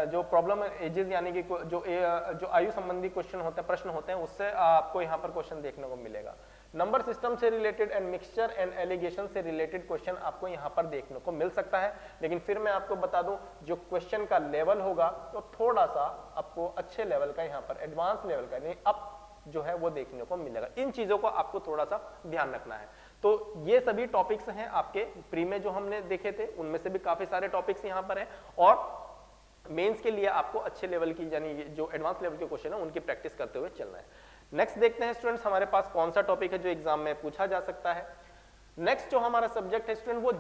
जो प्रॉब्लम एजेस यानी कि जो आयु संबंधी क्वेश्चन होते हैं, प्रश्न होते हैं, उससे आपको यहाँ पर क्वेश्चन देखने को मिलेगा। नंबर सिस्टम से related and mixture and allegation से रिलेटेड क्वेश्चन आपको यहाँ पर देखने को मिल सकता है। लेकिन फिर मैं आपको बता दूं, जो क्वेश्चन का लेवल होगा तो थोड़ा सा आपको अच्छे लेवल का, यहाँ पर एडवांस लेवल का नहीं, अप जो है वो देखने को मिलेगा। इन चीजों को आपको थोड़ा सा ध्यान रखना है। तो ये सभी टॉपिक्स हैं आपके प्री में जो हमने देखे थे, उनमें से भी काफी सारे टॉपिक्स यहाँ पर हैं, और मेंस के लिए आपको अच्छे लेवल की, यानी जो एडवांस लेवल के क्वेश्चन है उनकी प्रैक्टिस करते हुए चलना है। नेक्स्ट देखते हैं स्टूडेंट्स, हमारे पास कौन सा टॉपिक है जो एग्जाम में पूछा जा सकता है। नेक्स्ट जो हमारा सब्जेक्ट है स्टूडेंट, वो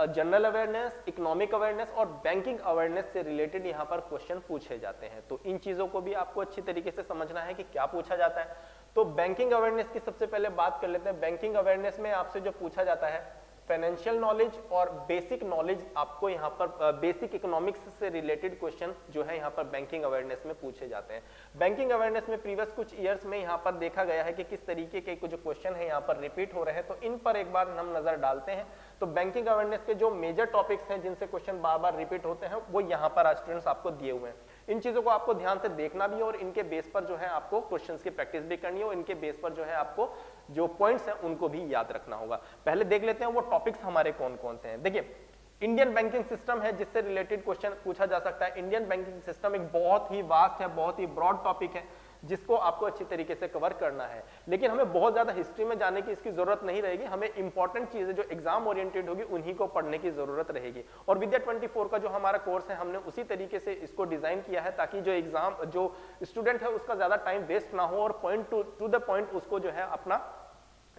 जनरल अवेयरनेस, इकोनॉमिक अवेयरनेस और बैंकिंग अवेयरनेस से रिलेटेड यहाँ पर क्वेश्चन पूछे जाते हैं। तो इन चीजों को भी आपको अच्छी तरीके से समझना है कि क्या पूछा जाता है। तो बैंकिंग अवेयरनेस की सबसे पहले बात कर लेते हैं। बैंकिंग अवेयरनेस में आपसे जो पूछा जाता है, फाइनेंशियल नॉलेज और बेसिक नॉलेज, आपको यहाँ पर बेसिक इकोनॉमिक्स से रिलेटेड क्वेश्चन जो है यहाँ पर बैंकिंग अवेयरनेस में पूछे जाते हैं। बैंकिंग अवेयरनेस में प्रीवियस कुछ ईयर्स में यहाँ पर देखा गया है कि किस तरीके के जो क्वेश्चन है यहाँ पर रिपीट हो रहे हैं, तो इन पर एक बार हम नजर डालते हैं। तो बैंकिंग अवेयरनेस के जो मेजर टॉपिक्स हैं जिनसे क्वेश्चन बार बार रिपीट होते हैं, वो यहाँ पर आज स्टूडेंट्स आपको दिए हुए हैं। इन चीजों को आपको ध्यान से देखना भी है और इनके बेस पर जो है आपको क्वेश्चंस की प्रैक्टिस भी करनी है, और इनके बेस पर जो है आपको जो पॉइंट्स हैं उनको भी याद रखना होगा। पहले देख लेते हैं वो टॉपिक्स हमारे कौन कौन से हैं। देखिए, इंडियन बैंकिंग सिस्टम है जिससे रिलेटेड क्वेश्चन पूछा जा सकता है। इंडियन बैंकिंग सिस्टम एक बहुत ही वास्ट है, बहुत ही ब्रॉड टॉपिक है जिसको आपको अच्छी तरीके से कवर करना है। लेकिन हमें बहुत ज्यादा हिस्ट्री में जाने की इसकी जरूरत नहीं रहेगी, हमें इंपॉर्टेंट चीजें जो एग्जाम ओरिएंटेड होगी उन्हीं को पढ़ने की जरूरत रहेगी। और विद्या 24 का जो हमारा कोर्स है, हमने उसी तरीके से इसको डिजाइन किया है ताकि जो स्टूडेंट है उसका ज्यादा टाइम वेस्ट ना हो और पॉइंट टू द पॉइंट उसको जो है अपना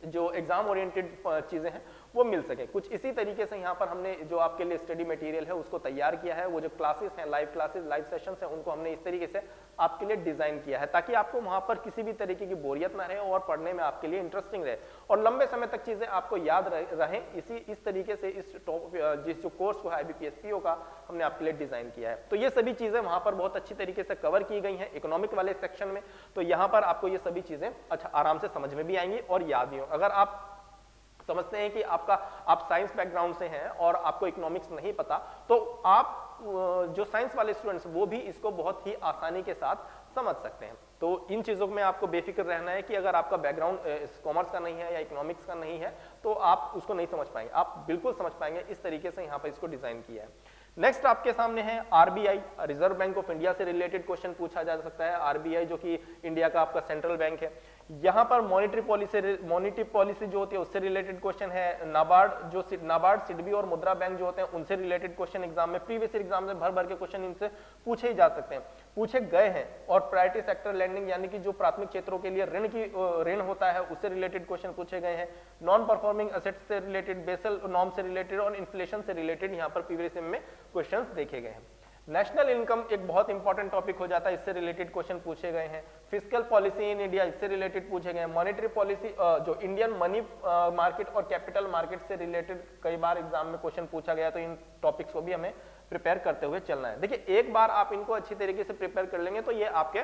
जो एग्जाम ओरिएंटेड चीजें हैं वो मिल सके। कुछ इसी तरीके से यहाँ पर हमने जो आपके लिए स्टडी मटेरियल है उसको तैयार किया है। वो जो क्लासेस हैं, लाइव क्लासेस, लाइव सेशंस हैं, उनको हमने इस तरीके से आपके लिए डिजाइन किया है, ताकि आपको वहां पर किसी भी तरीके की बोरियत ना रहे और पढ़ने में आपके लिए इंटरेस्टिंग रहे और लंबे समय तक चीजें आपको याद रहे। इस तरीके से जिस जो कोर्स को IBPS PO का हमने आपके लिए डिजाइन किया है। तो ये सभी चीजें वहां पर बहुत अच्छी तरीके से कवर की गई हैं इकोनॉमिक वाले सेक्शन में। तो यहां पर आपको ये सभी चीजें अच्छा आराम से समझ में भी आएंगी और याद भी हो। अगर आप समझते हैं कि आप साइंस बैकग्राउंड से हैं और आपको इकोनॉमिक्स नहीं पता, तो आप जो साइंस वाले स्टूडेंट्स वो भी इसको बहुत ही आसानी के साथ समझ सकते हैं। तो इन चीजों में आपको बेफिक्र रहना है कि अगर आपका बैकग्राउंड कॉमर्स का नहीं है या इकोनॉमिक्स का नहीं है तो आप उसको नहीं समझ पाएंगे, आप बिल्कुल समझ पाएंगे। इस तरीके से यहाँ पर इसको डिजाइन किया है। नेक्स्ट आपके सामने है RBI, reserve bank of India से रिलेटेड क्वेश्चन पूछा जा सकता है। RBI जो कि इंडिया का आपका सेंट्रल बैंक है। यहाँ पर मॉनेटरी पॉलिसी जो होती है उससे रिलेटेड क्वेश्चन है। नाबार्ड, सिडबी और मुद्रा बैंक जो होते हैं उनसे रिलेटेड क्वेश्चन एग्जाम में, प्रीवियस एग्जाम में भर के क्वेश्चन इनसे पूछे ही जा सकते हैं, पूछे गए हैं। और प्रायोरिटी सेक्टर लैंडिंग यानी कि जो प्राथमिक क्षेत्रों के लिए ऋण होता है उससे रिलेटेड क्वेश्चन पूछे गए हैं। नॉन परफॉर्मिंग एसेट से रिलेटेड, बेसल नॉर्म से रिलेटेड और इन्फ्लेशन से रिलेटेड यहाँ पर प्रीवियस में क्वेश्चंस देखे गए हैं। नेशनल इनकम एक बहुत इंपॉर्टेंट टॉपिक हो जाता है, इससे रिलेटेड क्वेश्चन पूछे गए हैं। फिस्कल पॉलिसी इन इंडिया, इससे रिलेटेड पूछे गए हैं। मॉनेटरी पॉलिसी जो इंडियन मनी मार्केट और कैपिटल मार्केट से रिलेटेड कई बार एग्जाम में क्वेश्चन पूछा गया, तो इन टॉपिक्स को भी हमें प्रिपेयर करते हुए चलना है। देखिए एक बार आप इनको अच्छी तरीके से प्रिपेयर कर लेंगे तो ये आपके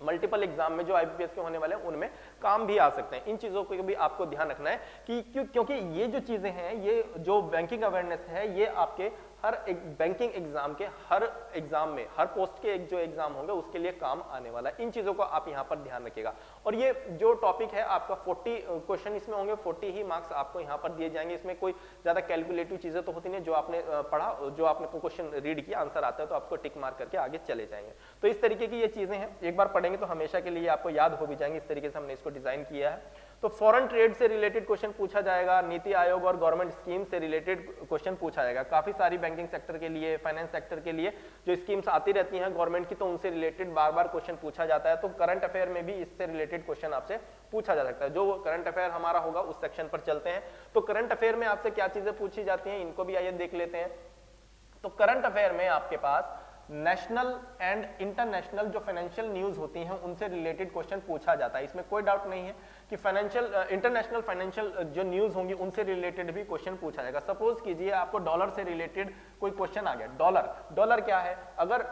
मल्टीपल एग्जाम में जो IBPS के होने वाले हैं उनमें काम भी आ सकते हैं। इन चीजों को भी आपको ध्यान रखना है कि क्योंकि ये जो चीजें हैं, ये जो बैंकिंग अवेयरनेस है, ये आपके हर एक बैंकिंग एग्जाम के हर एग्जाम में, हर पोस्ट के जो एग्जाम होंगे उसके लिए काम आने वाला है। इन चीजों को आप यहाँ पर ध्यान रखिएगा। और ये जो टॉपिक है आपका 40 क्वेश्चन इसमें होंगे, 40 ही मार्क्स आपको यहाँ पर दिए जाएंगे। इसमें कोई ज्यादा कैलकुलेटिव चीजें तो होती नहीं, जो आपने पढ़ा, जो आपने क्वेश्चन रीड किया, आंसर आता है तो आपको टिक मार्क करके आगे चले जाएंगे। तो इस तरीके की ये चीजें हैं, एक बार पढ़ेंगे तो हमेशा के लिए आपको याद हो भी जाएंगे। इस तरीके से हमने इसको डिजाइन किया है। तो फॉरेन ट्रेड से रिलेटेड क्वेश्चन पूछा जाएगा, नीति आयोग और गवर्नमेंट स्कीम से रिलेटेड क्वेश्चन पूछा जाएगा। काफी सारी बैंकिंग सेक्टर के लिए, फाइनेंस सेक्टर के लिए जो स्कीम्स आती रहती हैं गवर्नमेंट की, तो उनसे रिलेटेड बार बार क्वेश्चन पूछा जाता है। तो करंट अफेयर में भी इससे रिलेटेड क्वेश्चन आपसे पूछा जा सकता है। जो करंट अफेयर हमारा होगा उस सेक्शन पर चलते हैं। तो करंट अफेयर में आपसे क्या चीजें पूछी जाती हैं, इनको भी आइए देख लेते हैं। तो करंट अफेयर में आपके पास नेशनल एंड इंटरनेशनल जो फाइनेंशियल न्यूज होती हैं उनसे रिलेटेड क्वेश्चन पूछा जाता है। इसमें कोई डाउट नहीं है कि इंटरनेशनल फाइनेंशियल जो न्यूज होंगी उनसे रिलेटेड भी क्वेश्चन पूछा जाएगा। सपोज कीजिए आपको डॉलर से रिलेटेड कोई क्वेश्चन आ गया। डॉलर क्या है, अगर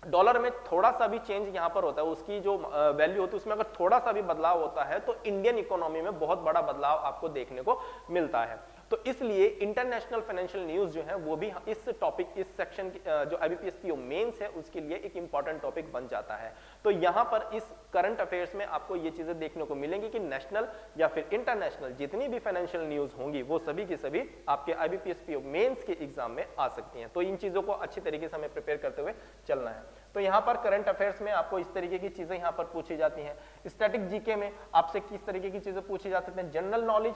डॉलर में थोड़ा सा भी चेंज यहाँ पर होता है, उसकी जो वैल्यू होती है उसमें अगर थोड़ा सा भी बदलाव होता है तो इंडियन इकोनॉमी में बहुत बड़ा बदलाव आपको देखने को मिलता है। तो इसलिए इंटरनेशनल फाइनेंशियल न्यूज जो है वो भी इस टॉपिक, इस सेक्शन की जो IBPS PO मेंस है उसके लिए एक इंपॉर्टेंट टॉपिक बन जाता है। तो यहाँ पर इस करंट अफेयर्स में आपको ये चीजें देखने को मिलेंगी कि नेशनल या फिर इंटरनेशनल जितनी भी फाइनेंशियल न्यूज होंगी वो सभी की सभी आपके IBPS PO मेंस के एग्जाम में आ सकती हैं। तो इन चीजों को अच्छी तरीके से हमें प्रिपेयर करते हुए चलना है। तो यहाँ पर करंट अफेयर्स में आपको इस तरीके की चीजें यहाँ पर पूछी जाती हैं। स्टैटिक जीके में आपसे किस तरीके की चीजें पूछी जा सकती हैं, general knowledge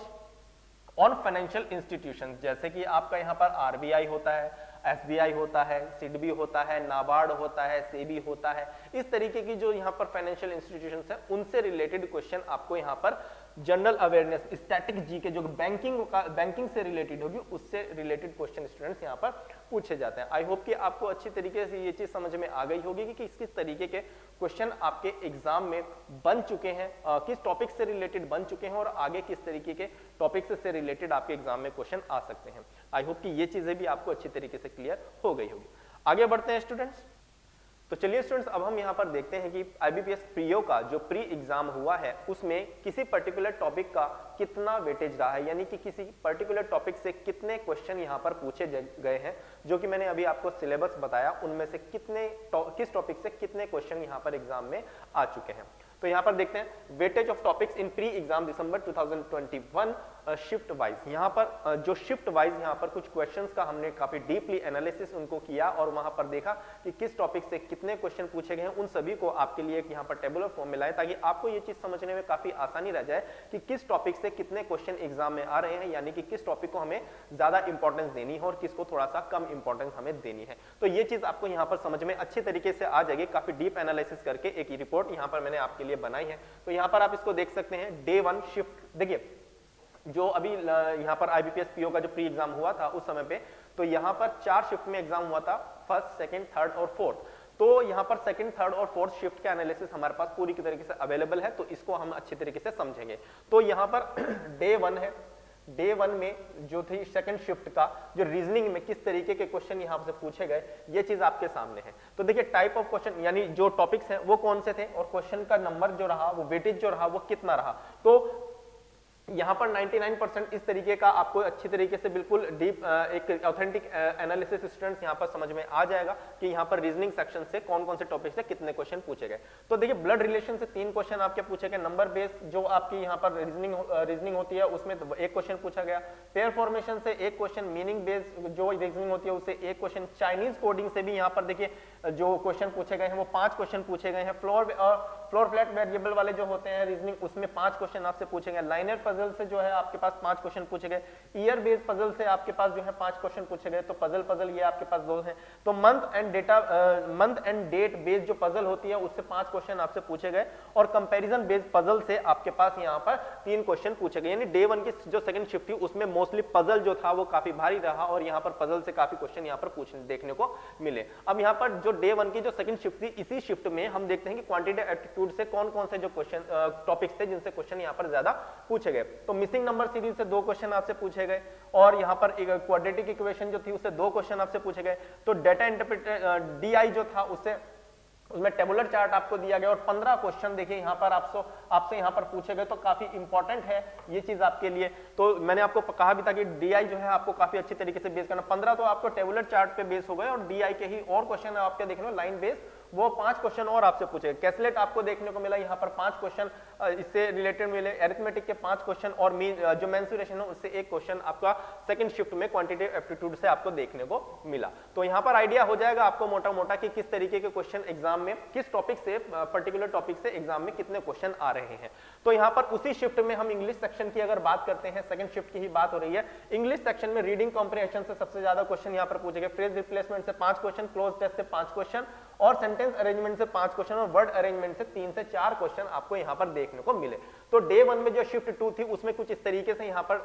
on financial institution, जैसे कि आपका यहाँ पर RBI होता है, SBI होता है, सिडबी होता है, नाबार्ड होता है, सेबी होता है। इस तरीके की जो यहाँ पर फाइनेंशियल इंस्टीट्यूशंस है उनसे रिलेटेड क्वेश्चन आपको यहाँ पर जनरल अवेयरनेस, स्टैटिक जीके जो बैंकिंग से रिलेटेड होगी उससे रिलेटेड क्वेश्चन स्टूडेंट्स यहाँ पर पूछे जाते हैं। आई होप कि आपको अच्छी तरीके से ये चीज समझ में आ गई होगी कि किस तरीके के क्वेश्चन आपके एग्जाम में बन चुके हैं, किस टॉपिक से रिलेटेड बन चुके हैं और आगे किस तरीके के टॉपिक से रिलेटेड आपके एग्जाम में क्वेश्चन आ सकते हैं। आई होप कि ये चीजें भी आपको अच्छी तरीके से क्लियर हो गई होगी। आगे बढ़ते हैं स्टूडेंट्स। तो चलिए स्टूडेंट्स अब हम यहाँ पर देखते हैं कि IBPS PO का जो प्री एग्जाम हुआ है उसमें किसी पर्टिकुलर टॉपिक का कितना वेटेज रहा है, यानी कि किसी पर्टिकुलर टॉपिक से कितने क्वेश्चन यहाँ पर पूछे गए हैं। जो कि मैंने अभी आपको सिलेबस बताया उनमें से किस टॉपिक से कितने क्वेश्चन यहाँ पर एग्जाम में आ चुके हैं। तो यहाँ पर देखते हैं weightage of topics in pre exam December 2021 shift wise. यहाँ पर जो शिफ्ट वाइज यहाँ पर कुछ क्वेश्चंस का हमने काफी डीपली एनालिसिस उनको किया और वहां पर देखा कि किस टॉपिक से कितने क्वेश्चन पूछे गए हैं। उन सभी को आपके लिए यहाँ पर टेबुलर फॉर्म में लाए ताकि आपको ये चीज समझने में काफी आसानी रह जाए कि किस टॉपिक से कितने क्वेश्चन एग्जाम में आ रहे हैं, यानी कि किस टॉपिक को हमें ज्यादा इंपॉर्टेंस देनी है और किसको थोड़ा सा कम इंपॉर्टेंस हमें देनी है। तो ये चीज आपको यहाँ पर समझ में अच्छी तरीके से आ जाएगी। काफी डीप एनालिसिस करके एक रिपोर्ट यहाँ पर मैंने आपके लिए बनाई है। तो यहाँ पर आप इसको देख सकते हैं। डे 1 शिफ्ट, देखिए जो अभी यहाँ पर IBPS PO का जो प्री एग्जाम हुआ था उस समय पे, तो यहाँ पर 4 शिफ्ट में एग्जाम हुआ था, फर्स्ट, सेकंड, थर्ड और फोर्थ। तो यहाँ पर सेकंड, थर्ड और फोर्थ शिफ्ट का एनालिसिस हमारे पास पूरी की तरीके से अवेलेबल है, तो इसको हम अच्छी तरीके से समझेंगे। तो यहाँ पर डे 1 है, डे 1 में जो थी सेकंड शिफ्ट का जो रीजनिंग में किस तरीके के क्वेश्चन यहां से पूछे गए, ये चीज आपके सामने है। तो देखिए टाइप ऑफ क्वेश्चन यानी जो टॉपिक्स हैं वो कौन से थे और क्वेश्चन का नंबर जो रहा, वो वेटेज जो रहा वो कितना रहा। तो यहाँ पर 99% इस तरीके का आपको अच्छी तरीके से बिल्कुल डीप एक ऑथेंटिक एनालिसिस स्टूडेंट्स यहाँ पर समझ में आ जाएगा कि यहाँ पर रीजनिंग सेक्शन से कौन कौन से टॉपिक से कितने क्वेश्चन पूछे गए। तो देखिए ब्लड रिलेशन से 3 क्वेश्चन आपके पूछे गए, नंबर बेस जो आपकी यहाँ पर रीजनिंग होती है उसमें 1 क्वेश्चन पूछा गया, पेयर फॉर्मेशन से 1 क्वेश्चन, मीनिंग बेस जो रीजनिंग होती है उससे 1 क्वेश्चन, चाइनीज कोडिंग से भी यहाँ पर देखिए जो क्वेश्चन पूछे गए हैं वो 5 क्वेश्चन पूछे गए हैं, फ्लोर फ्लैट वेरिएबल वाले जो होते हैं रीजनिंग उसमें 5 क्वेश्चन आपसे पूछे गए, लाइनर पजल से जो है आपके पास 5 क्वेश्चन पूछे गए, ईयर बेस्ड पजल से आपके पास जो है 5 क्वेश्चन पूछे गए। तो पजल ये आपके पास 2 हैं। तो मंथ एंड डेट बेस्ड जो पजल होती है उससे 5 क्वेश्चन आपसे पूछे गए और कंपैरिजन बेस्ड पजल से आपके पास यहाँ पर 3 क्वेश्चन पूछे गए। यानी डे 1 की जो सेकंड शिफ्ट थी उसमें मोस्टली पजल जो था वो काफी भारी रहा और यहाँ पर पजल से काफी क्वेश्चन यहाँ पर देखने को मिले। अब यहाँ पर जो डे 1 की जो सेकंड शिफ्ट थी, इसी शिफ्ट में हम देखते हैं कि क्वांटिटेटिव एप्टीट्यूड से कौन कौन से जो क्वेश्चन टॉपिक्स थे जिनसे क्वेश्चन यहाँ पर ज्यादा पूछे गए। तो मिसिंग नंबर सीरीज से 2 क्वेश्चन आपसे पूछे गए और यहाँ पर एक क्वाड्रेटिक इक्वेशन जो थी उससे 2 क्वेश्चन आपसे पूछे गए। तो डेटा इंटरप्रेट डीआई जो था उसमें टेबुलर चार्ट आपको दिया गया और 15 क्वेश्चन देखिए यहाँ पर आपसे यहाँ पर पूछे गए। तो काफी इंपॉर्टेंट है ये चीज आपके लिए। तो मैंने आपको कहा भी था कि डीआई जो है आपको काफी अच्छी तरीके से बेस करना, 15 तो आपको टेबुलर चार्ट पे बेस हो गए और डीआई के ही और क्वेश्चन आपके देखने लाइन बेस वो 5 क्वेश्चन और आपसे पूछे। कैसलेट आपको देखने को मिला यहाँ पर 5 क्वेश्चन इससे रिलेटेड मिले, एरिथमेटिक के 5 क्वेश्चन और जो मेंसुरेशन है उससे 1 क्वेश्चन आपका सेकंड शिफ्ट में क्वांटिटेटिव एप्टीट्यूड से आपको देखने को मिला। तो यहाँ पर आइडिया हो जाएगा आपको मोटा मोटा कि किस तरीके के क्वेश्चन एग्जाम में किस टॉपिक से पर्टिकुलर टॉपिक से एग्जाम में कितने क्वेश्चन आ रहे हैं। तो यहाँ पर उसी शिफ्ट में हम इंग्लिश सेक्शन की अगर बात करते हैं, सेकंड शिफ्ट की ही बात हो रही है। इंग्लिश सेक्शन में रीडिंग कॉम्प्रिहेंशन से सबसे ज्यादा क्वेश्चन यहाँ पर पूछे गए, फ्रेज रिप्लेसमेंट से 5 क्वेश्चन, क्लोज टेस्ट से 5 क्वेश्चन और सेंटेंस अरेंजमेंट से 5 क्वेश्चन और वर्ड अरेंजमेंट से 3 से 4 क्वेश्चन आपको यहाँ पर देखने को मिले। तो डे 1 में जो शिफ्ट 2 थी उसमें कुछ इस तरीके से यहाँ पर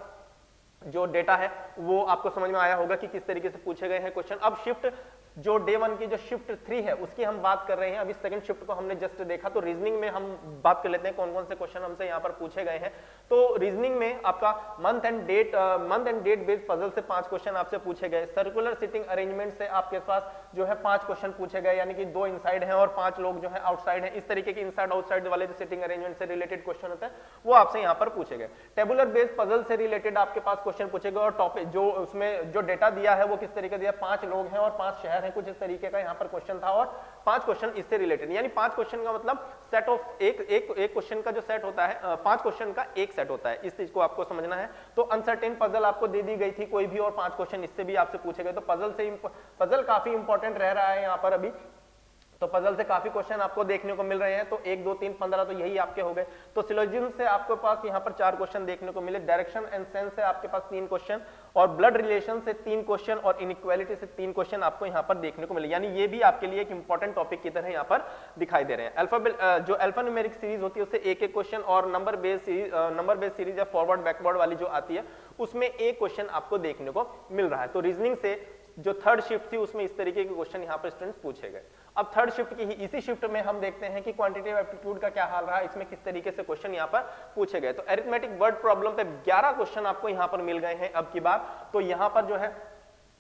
जो डेटा है वो आपको समझ में आया होगा कि किस तरीके से पूछे गए हैं क्वेश्चन। अब शिफ्ट जो डे 1 की जो शिफ्ट 3 है उसकी हम बात कर रहे हैं। अभी सेकंड शिफ्ट को हमने जस्ट देखा, तो रीजनिंग में हम बात कर लेते हैं कौन कौन से क्वेश्चन हमसे यहाँ पर पूछे गए हैं। तो रीजनिंग में आपका month and date based puzzle से 5 क्वेश्चन आपसे पूछे गए, सर्कुलर सिटिंग अरेंजमेंट से आपके पास जो है 5 क्वेश्चन पूछे गए, यानी कि 2 इनसाइड हैं और 5 लोग जो है आउटसाइड हैं। इस तरीके के इनसाइड आउटसाइड वाले जो सिटिंग अरेंजमेंट से रिलेटेड क्वेश्चन होते हैं वो आपसे यहाँ पर पूछे गए। टेबुलर बेस्ड पजल से रिलेटेड आपके पास क्वेश्चन पूछे गए और टॉपिक जो उसमें जो डेटा दिया है वो किस तरीके दिया, 5 लोग हैं और 5 शहर हैं, कुछ इस तरीके का यहाँ पर क्वेश्चन था और 5 क्वेश्चन इससे रिलेटेड। यानी 5 क्वेश्चन का मतलब सेट ऑफ एक क्वेश्चन का जो सेट होता है, 5 क्वेश्चन का एक सेट होता है, इस चीज को आपको समझना है। तो अनसर्टेन पजल आपको दे दी गई थी कोई भी और 5 क्वेश्चन इससे भी आपसे पूछे गए। तो पजल काफी इंपॉर्टेंट रह रहा है यहाँ पर अभी। तो पजल से काफी क्वेश्चन आपको देखने को मिल रहे हैं। तो 1 2 3 15 तो यही आपके हो गए। तो सिलोजिज्म से आपके पास यहाँ पर 4 क्वेश्चन देखने को मिले, डायरेक्शन एंड सेंस से आपके पास 3 क्वेश्चन और ब्लड रिलेशन से 3 क्वेश्चन और इनइक्वालिटी से 3 क्वेश्चन आपको यहाँ पर देखने को मिले। यानी ये भी आपके लिए एक इंपॉर्टेंट टॉपिक की तरह यहाँ पर दिखाई दे रहे हैं। जो अल्फा न्यूमेरिक सीरीज होती है उससे 1 क्वेश्चन और नंबर बेस्ड सीरीज या फॉरवर्ड बैकवर्ड वाली जो आती है उसमें 1 क्वेश्चन आपको देखने को मिल रहा है। तो रीजनिंग से जो थर्ड शिफ्ट थी उसमें इस तरीके के क्वेश्चन यहाँ पर स्टूडेंट्स पूछे गए। अब थर्ड शिफ्ट की ही इसी शिफ्ट में हम देखते हैं कि क्वांटिटेटिव एप्टीट्यूड का क्या हाल रहा, इसमें किस तरीके से क्वेश्चन यहाँ पर पूछे गए। तो अरिथमेटिक वर्ड प्रॉब्लम पे 11 क्वेश्चन आपको यहाँ पर मिल गए हैं अब की बार। तो यहाँ पर जो है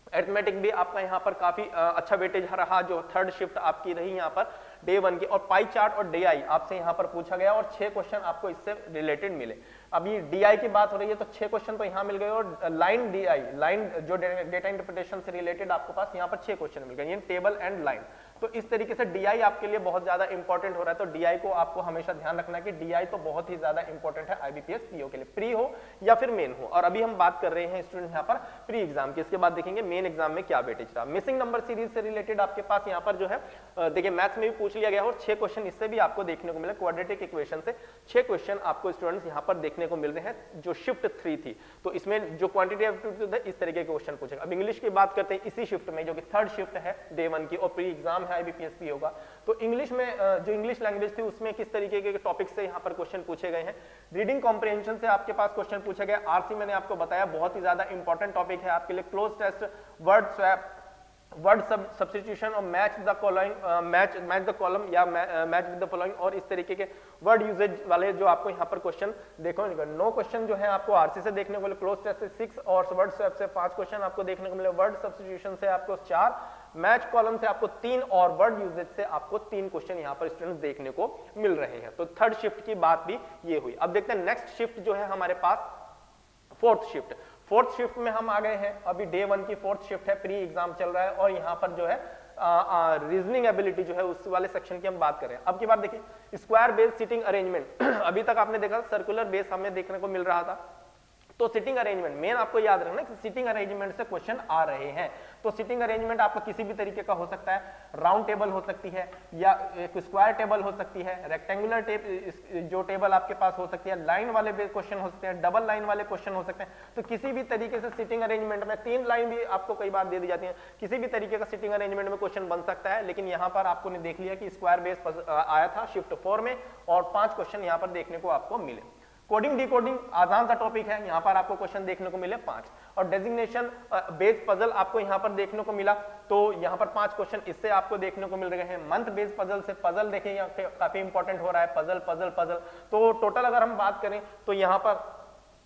अरिथमेटिक भी आपका यहाँ पर काफी अच्छा वेटेज रहा जो थर्ड शिफ्ट आपकी रही यहाँ पर डे 1 की। और पाई चार्ट और डीआई आपसे यहाँ पर पूछा गया और 6 क्वेश्चन आपको इससे रिलेटेड मिले। अभी डीआई की बात हो रही है तो 6 क्वेश्चन तो यहाँ मिल गए और लाइन जो डेटा इंटरप्रिटेशन से रिलेटेड आपके पास यहाँ पर 6 क्वेश्चन मिल गए, टेबल एंड लाइन। तो इस तरीके से डीआई आपके लिए बहुत ज्यादा इंपॉर्टेंट हो रहा है। तो डीआई को आपको हमेशा ध्यान रखना है कि डीआई तो बहुत ही ज्यादा इंपॉर्टेंट है आईबीपीएस पीओ के लिए, प्री हो या फिर मेन हो। और अभी हम बात कर रहे हैं स्टूडेंट यहाँ पर प्री एग्जाम की, इसके बाद देखेंगे मेन एग्जाम में क्या वेटेज रहा। मिसिंग नंबर सीरीज से रिलेटेड आपके पास यहाँ पर जो है देखिए मैथ्स में भी पूछ लिया गया और 6 क्वेश्चन इससे भी आपको देखने को मिले। क्वाड्रेटिक इक्वेशन से 6 क्वेश्चन आपको स्टूडेंट्स यहाँ पर देखने को मिल रहे हैं जो शिफ्ट 3 थी। तो इसमें जो क्वांटिटेटिव एप्टीट्यूड है इस तरीके के क्वेश्चन पूछेगा। अब इंग्लिश की बात करते हैं इसी शिफ्ट में जो कि थर्ड शिफ्ट है डे 1 की और प्री एग्जाम है आईबीपीएस पी होगा। तो इंग्लिश में जो इंग्लिश लैंग्वेज थी उसमें किस तरीके के टॉपिक से यहाँ पर क्वेश्चन पूछे गए हैं। रीडिंग कॉम्प्रिहेंशन से आपके पास क्वेश्चन पूछे गए। आरसी मैंने आपको बताया बहुत ही ज्यादा इंपॉर्टेंट टॉपिक है आपके लिए। Cloze test, word swap, word substitution और मैच द कॉलम या मैच विद द फॉलोइंग और इस तरीके के वर्ड यूजेज वाले जो आपको यहाँ पर क्वेश्चन देखो। 9 क्वेश्चन जो है आपको आरसी से देखने को मिले, क्लोज टेस्ट से 6 और वर्ड स्वैप से 5 क्वेश्चन आपको देखने को मिले, वर्ड सब्स्टिट्यूशन से आपको 4, मैच कॉलम से आपको 3 और वर्ड यूजेज से आपको 3 क्वेश्चन यहाँ पर स्टूडेंट्स देखने को मिल रहे हैं। तो थर्ड शिफ्ट की बात भी ये हुई। अब देखते हैं नेक्स्ट शिफ्ट जो है हमारे पास फोर्थ शिफ्ट। फोर्थ शिफ्ट में हम आ गए हैं, अभी डे 1 की फोर्थ शिफ्ट है, प्री एग्जाम चल रहा है और यहाँ पर जो है रीजनिंग एबिलिटी जो है उस वाले सेक्शन की हम बात करें। अब की बात देखिए, स्क्वायर बेस सिटिंग अरेंजमेंट अभी तक आपने देखा सर्कुलर बेस हमें देखने को मिल रहा था, तो सिटिंग अरेंजमेंट मेन आपको याद रखना कि सिटिंग अरेंजमेंट से क्वेश्चन आ रहे हैं। तो सिटिंग अरेंजमेंट आपका किसी भी तरीके का हो सकता है, राउंड टेबल हो सकती है या एक स्क्वायर टेबल हो सकती है, रेक्टेंगुलर जो टेबल आपके पास हो सकती है, लाइन वाले क्वेश्चन हो सकते हैं, डबल लाइन वाले क्वेश्चन हो सकते हैं। तो किसी भी तरीके से सिटिंग अरेंजमेंट में 3 लाइन भी आपको कई बार दे दी जाती है, किसी भी तरीके का सिटिंग अरेंजमेंट में क्वेश्चन बन सकता है। लेकिन यहाँ पर आपको ने देख लिया कि स्क्वायर बेस आया था शिफ्ट 4 में और 5 क्वेश्चन यहाँ पर देखने को आपको मिले। कोडिंग डिकोडिंग आसान सा टॉपिक है, यहाँ पर आपको क्वेश्चन देखने को मिले 5 और डेजिग्नेशन बेस्ड पजल आपको यहाँ पर देखने को मिला, तो यहाँ पर 5 क्वेश्चन इससे आपको देखने को मिल रहे हैं। मंथ बेस्ड पजल से पजल देखिए यहाँ काफी इंपॉर्टेंट हो रहा है, पजल पजल पजल। तो टोटल अगर हम बात करें तो यहाँ पर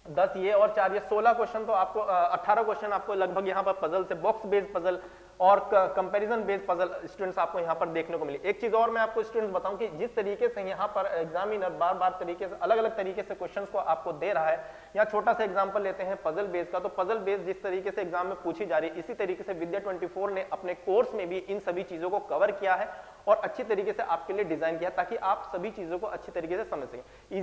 10 ये और 4 ये 16 क्वेश्चन, तो आपको 18 क्वेश्चन आपको लगभग यहाँ पर पजल से, बॉक्स बेस्ड पजल और कंपैरिजन बेस्ड पजल स्टूडेंट्स आपको यहाँ पर देखने को मिली। एक चीज और मैं आपको स्टूडेंट्स बताऊं कि जिस तरीके से यहाँ पर एग्जामिनर बार बार तरीके से अलग अलग तरीके से क्वेश्चंस को आपको दे रहा है, या छोटा सा एग्जांपल लेते हैं पजल बेस्ड का, तो पजल बेस्ड जिस तरीके से एग्जाम में पूछी जा रही है, इसी तरीके से विद्या 24 ने अपने कोर्स में भी इन सभी चीजों को कवर किया है और अच्छी तरीके से आपके लिए डिजाइन किया ताकि आप सभी चीजों को अच्छी तरीके से समझ सकें।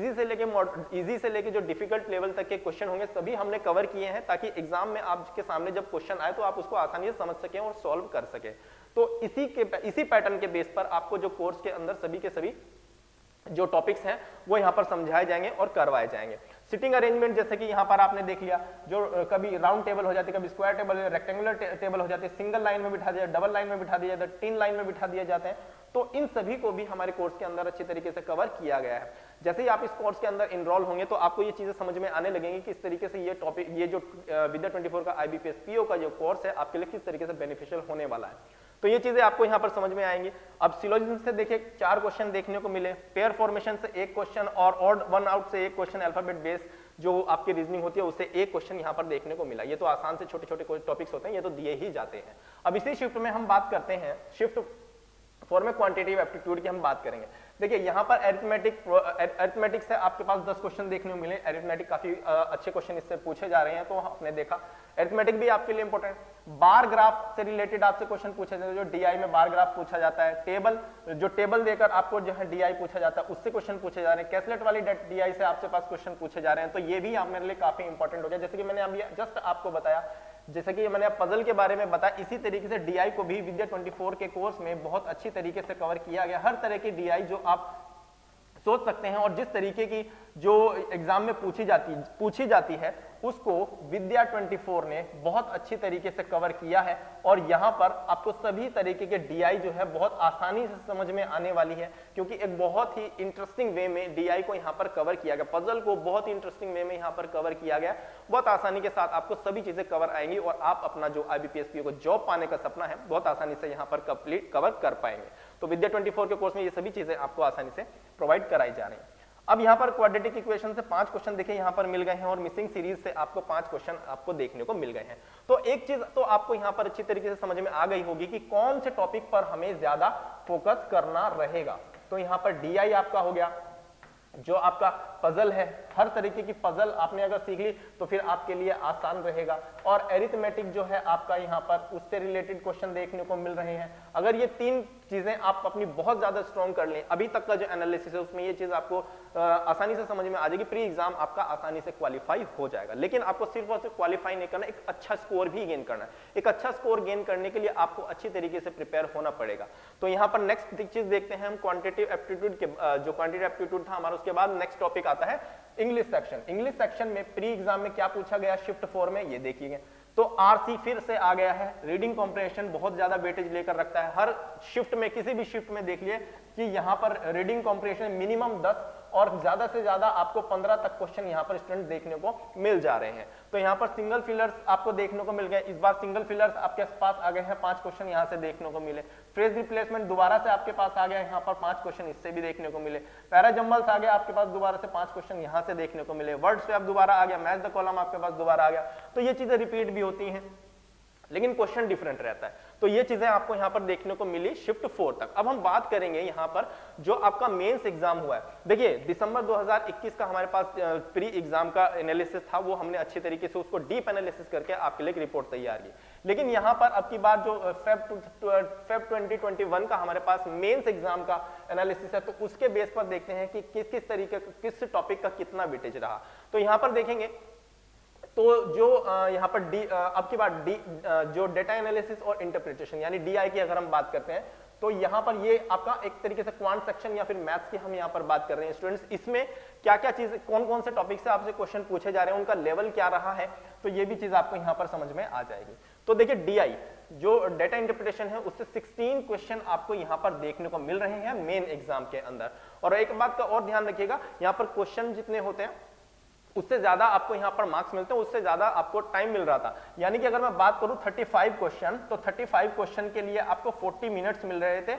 इजी से लेके जो डिफिकल्ट लेवल तक के क्वेश्चन होंगे सभी हमने कवर किए हैं ताकि एग्जाम में आपके सामने जब क्वेश्चन आए तो आप उसको आसानी से समझ सकें और सॉल्व कर सकें। तो इसी पैटर्न के बेस पर आपको जो कोर्स के अंदर सभी के सभी जो टॉपिक्स हैं वो यहाँ पर समझाए जाएंगे और करवाए जाएंगे। सिटिंग अरेंजमेंट जैसे कि यहाँ पर आपने देख लिया, जो कभी राउंड टेबल हो जाती है, कभी स्क्वायर टेबल, रेक्टेंगुलर टेबल हो जाती है, सिंगल लाइन में बिठा दिया, डबल लाइन में बिठा दिया जाता है, 3 लाइन में बिठा दिए जाते हैं। तो इन सभी को भी हमारे कोर्स के अंदर अच्छी तरीके से कवर किया गया है। जैसे ही आप इस कोर्स के अंदर इनरोल होंगे तो आपको ये चीजें समझ में आने लगेंगी कि इस तरीके से ये टॉपिक, ये जो विद्या 24 का IBPS PO का जो कोर्स है आपके लिए किस तरीके से बेनिफिशियल होने वाला है। तो ये चीजें आपको यहाँ पर समझ में आएंगी। अब सिलोजिज्म से देखिए 4 क्वेश्चन देखने को मिले, पेयर फॉर्मेशन से 1 क्वेश्चन और ऑड वन आउट से 1 क्वेश्चन, अल्फाबेट बेस जो आपकी रीजनिंग होती है उससे 1 क्वेश्चन यहाँ पर देखने को मिला। ये तो आसान से छोटे छोटे टॉपिक्स होते हैं, ये तो दिए ही जाते हैं। अब इसी शिफ्ट में हम बात करते हैं, शिफ्ट 4 में क्वांटिटेटिव एप्टीट्यूड की हम बात करेंगे। देखिए यहाँ पर अरिथमेटिक से आपके पास 10 क्वेश्चन देखने को मिले। अरिथमेटिक काफी अच्छे क्वेश्चन इससे पूछे जा रहे हैं, तो आपने देखा अरिथमेटिक भी आपके लिए इंपॉर्टेंट। बार ग्राफ से रिलेटेड आपसे क्वेश्चन पूछे जाते हैं, जो DI में बार ग्राफ पूछा जाता है, टेबल देकर आपको जो है DI पूछा जाता है उससे क्वेश्चन पूछे जा रहे हैं, कैसलेट वाली DI से आपसे पास क्वेश्चन पूछे जा रहे हैं। तो ये भी आप मेरे लिए काफी इंपॉर्टेंट हो गया। जैसे कि मैंने अभी जस्ट आपको बताया, जैसे कि मैंने पजल के बारे में बताया, इसी तरीके से DI को भी विद्या 24 के कोर्स में बहुत अच्छी तरीके से कवर किया गया। हर तरह की DI जो आप सोच सकते हैं और जिस तरीके की जो एग्जाम में पूछी जाती है उसको विद्या 24 ने बहुत अच्छी तरीके से कवर किया है। और यहाँ पर आपको सभी तरीके के DI जो है बहुत आसानी से समझ में आने वाली है, क्योंकि एक बहुत ही इंटरेस्टिंग वे में DI को यहाँ पर कवर किया गया, पजल को बहुत ही इंटरेस्टिंग वे में यहाँ पर कवर किया गया। बहुत आसानी के साथ आपको सभी चीजें कवर आएंगी और आप अपना जो IBPS PO को जॉब पाने का सपना है बहुत आसानी से यहाँ पर कंप्लीट कवर कर पाएंगे। तो विद्या 24 के कोर्स में ये सभी चीजें आपको आसानी से प्रोवाइड कराई जा रही है। अब यहाँ पर क्वाड्रेटिक इक्वेशन से 5 क्वेश्चन देखिए यहाँ पर मिल गए हैं और मिसिंग सीरीज से आपको 5 क्वेश्चन आपको देखने को मिल गए हैं। तो एक चीज तो आपको यहाँ पर अच्छी तरीके से समझ में आ गई होगी कि कौन से टॉपिक पर हमें ज्यादा फोकस करना रहेगा। तो यहाँ पर DI आपका हो गया, जो आपका पजल है, हर तरीके की पजल आपने अगर सीख ली तो फिर आपके लिए आसान रहेगा। और एरिथमेटिक जो है आपका यहाँ पर उससे रिलेटेड क्वेश्चन देखने को मिल रहे हैं। अगर ये 3 चीजें आप अपनी बहुत ज्यादा स्ट्रॉन्ग कर लें, अभी तक का जो एनालिसिस है उसमें ये चीज आपको आसानी से समझ में आ जाएगी, प्री एग्जाम आपका आसानी से क्वालिफाई हो जाएगा। लेकिन आपको सिर्फ और सिर्फ क्वालिफाई नहीं करना, एक अच्छा स्कोर भी गेन करना है। एक अच्छा स्कोर गेन करने के लिए आपको अच्छी तरीके से प्रिपेयर होना पड़ेगा। तो यहाँ पर नेक्स्ट चीज देखते हैं हम, क्वांटिटेटिव एप्टीट्यूड के जो क्वांटिटेटिव एप्टीट्यूड था हमारा, उसके बाद नेक्स्ट टॉपिक आता है इंग्लिश सेक्शन। इंग्लिश सेक्शन में प्री एग्जाम में क्या पूछा गया शिफ्ट 4 में, ये देखिए। तो RC फिर से आ गया है, रीडिंग कॉम्प्रिहेंशन बहुत ज्यादा वेटेज लेकर रखता है। हर शिफ्ट में, किसी भी शिफ्ट में देख लिए कि यहाँ पर रीडिंग कॉम्प्रिहेंशन मिनिमम 10 और ज्यादा से ज्यादा आपको 15 तक क्वेश्चन यहाँ पर स्टूडेंट देखने को मिल जा रहे हैं। तो यहाँ पर सिंगल फिलर्स आपको देखने को मिल गए, इस बार सिंगल फिलर्स आपके पास आ गए हैं, 5 क्वेश्चन यहाँ से देखने को मिले। फ्रेज रिप्लेसमेंट दोबारा से आपके पास आ गया, यहाँ पर 5 क्वेश्चन इससे भी देखने को मिले। पैराजम्बल्स आ गया आपके पास, दोबारा से 5 क्वेश्चन यहाँ से देखने को मिले। वर्ड स्वैप दोबारा आ गया, मैच द कॉलम आपके पास दोबारा आ गया। तो ये चीजें रिपीट भी होती हैं लेकिन क्वेश्चन डिफरेंट रहता है। तो ये चीजें आपको यहाँ पर देखने को मिली शिफ्ट 4 तक। अब हम बात करेंगे यहाँ पर जो आपका मेंस एग्जाम हुआ है। देखिए दिसंबर 2021 का हमारे पास प्री एग्जाम का एनालिसिस था, वो हमने अच्छी तरीके से उसको डीप एनालिसिस करके आपके लिए एक रिपोर्ट तैयार की। लेकिन यहाँ पर अब की बात जो फेब 2021 का हमारे पास मेंस एग्जाम का एनालिसिस है, तो उसके बेस पर देखते हैं कि किस तरीके किस टॉपिक का कितना वेटेज रहा। तो यहाँ पर देखेंगे तो जो यहाँ पर अब की बात जो डेटा एनालिसिस और इंटरप्रिटेशन यानी डीआई की अगर हम बात करते हैं, तो यहाँ पर ये आपका एक तरीके से क्वांट सेक्शन या फिर मैथ्स की हम यहाँ पर बात कर रहे हैं स्टूडेंट्स। इसमें क्या क्या चीज कौन कौन से टॉपिक से आपसे क्वेश्चन पूछे जा रहे हैं, उनका लेवल क्या रहा है, तो ये भी चीज आपको यहाँ पर समझ में आ जाएगी। तो देखिए डीआई जो डेटा इंटरप्रिटेशन है उससे 16 क्वेश्चन आपको यहाँ पर देखने को मिल रहे हैं मेन एग्जाम के अंदर। और एक बात का और ध्यान रखिएगा, यहाँ पर क्वेश्चन जितने होते हैं उससे ज्यादा आपको यहाँ पर मार्क्स मिलते हैं, उससे ज्यादा आपको टाइम मिल रहा था। यानी कि अगर मैं बात करूं 35 क्वेश्चन, तो 35 क्वेश्चन के लिए आपको 40 मिनट्स मिल रहे थे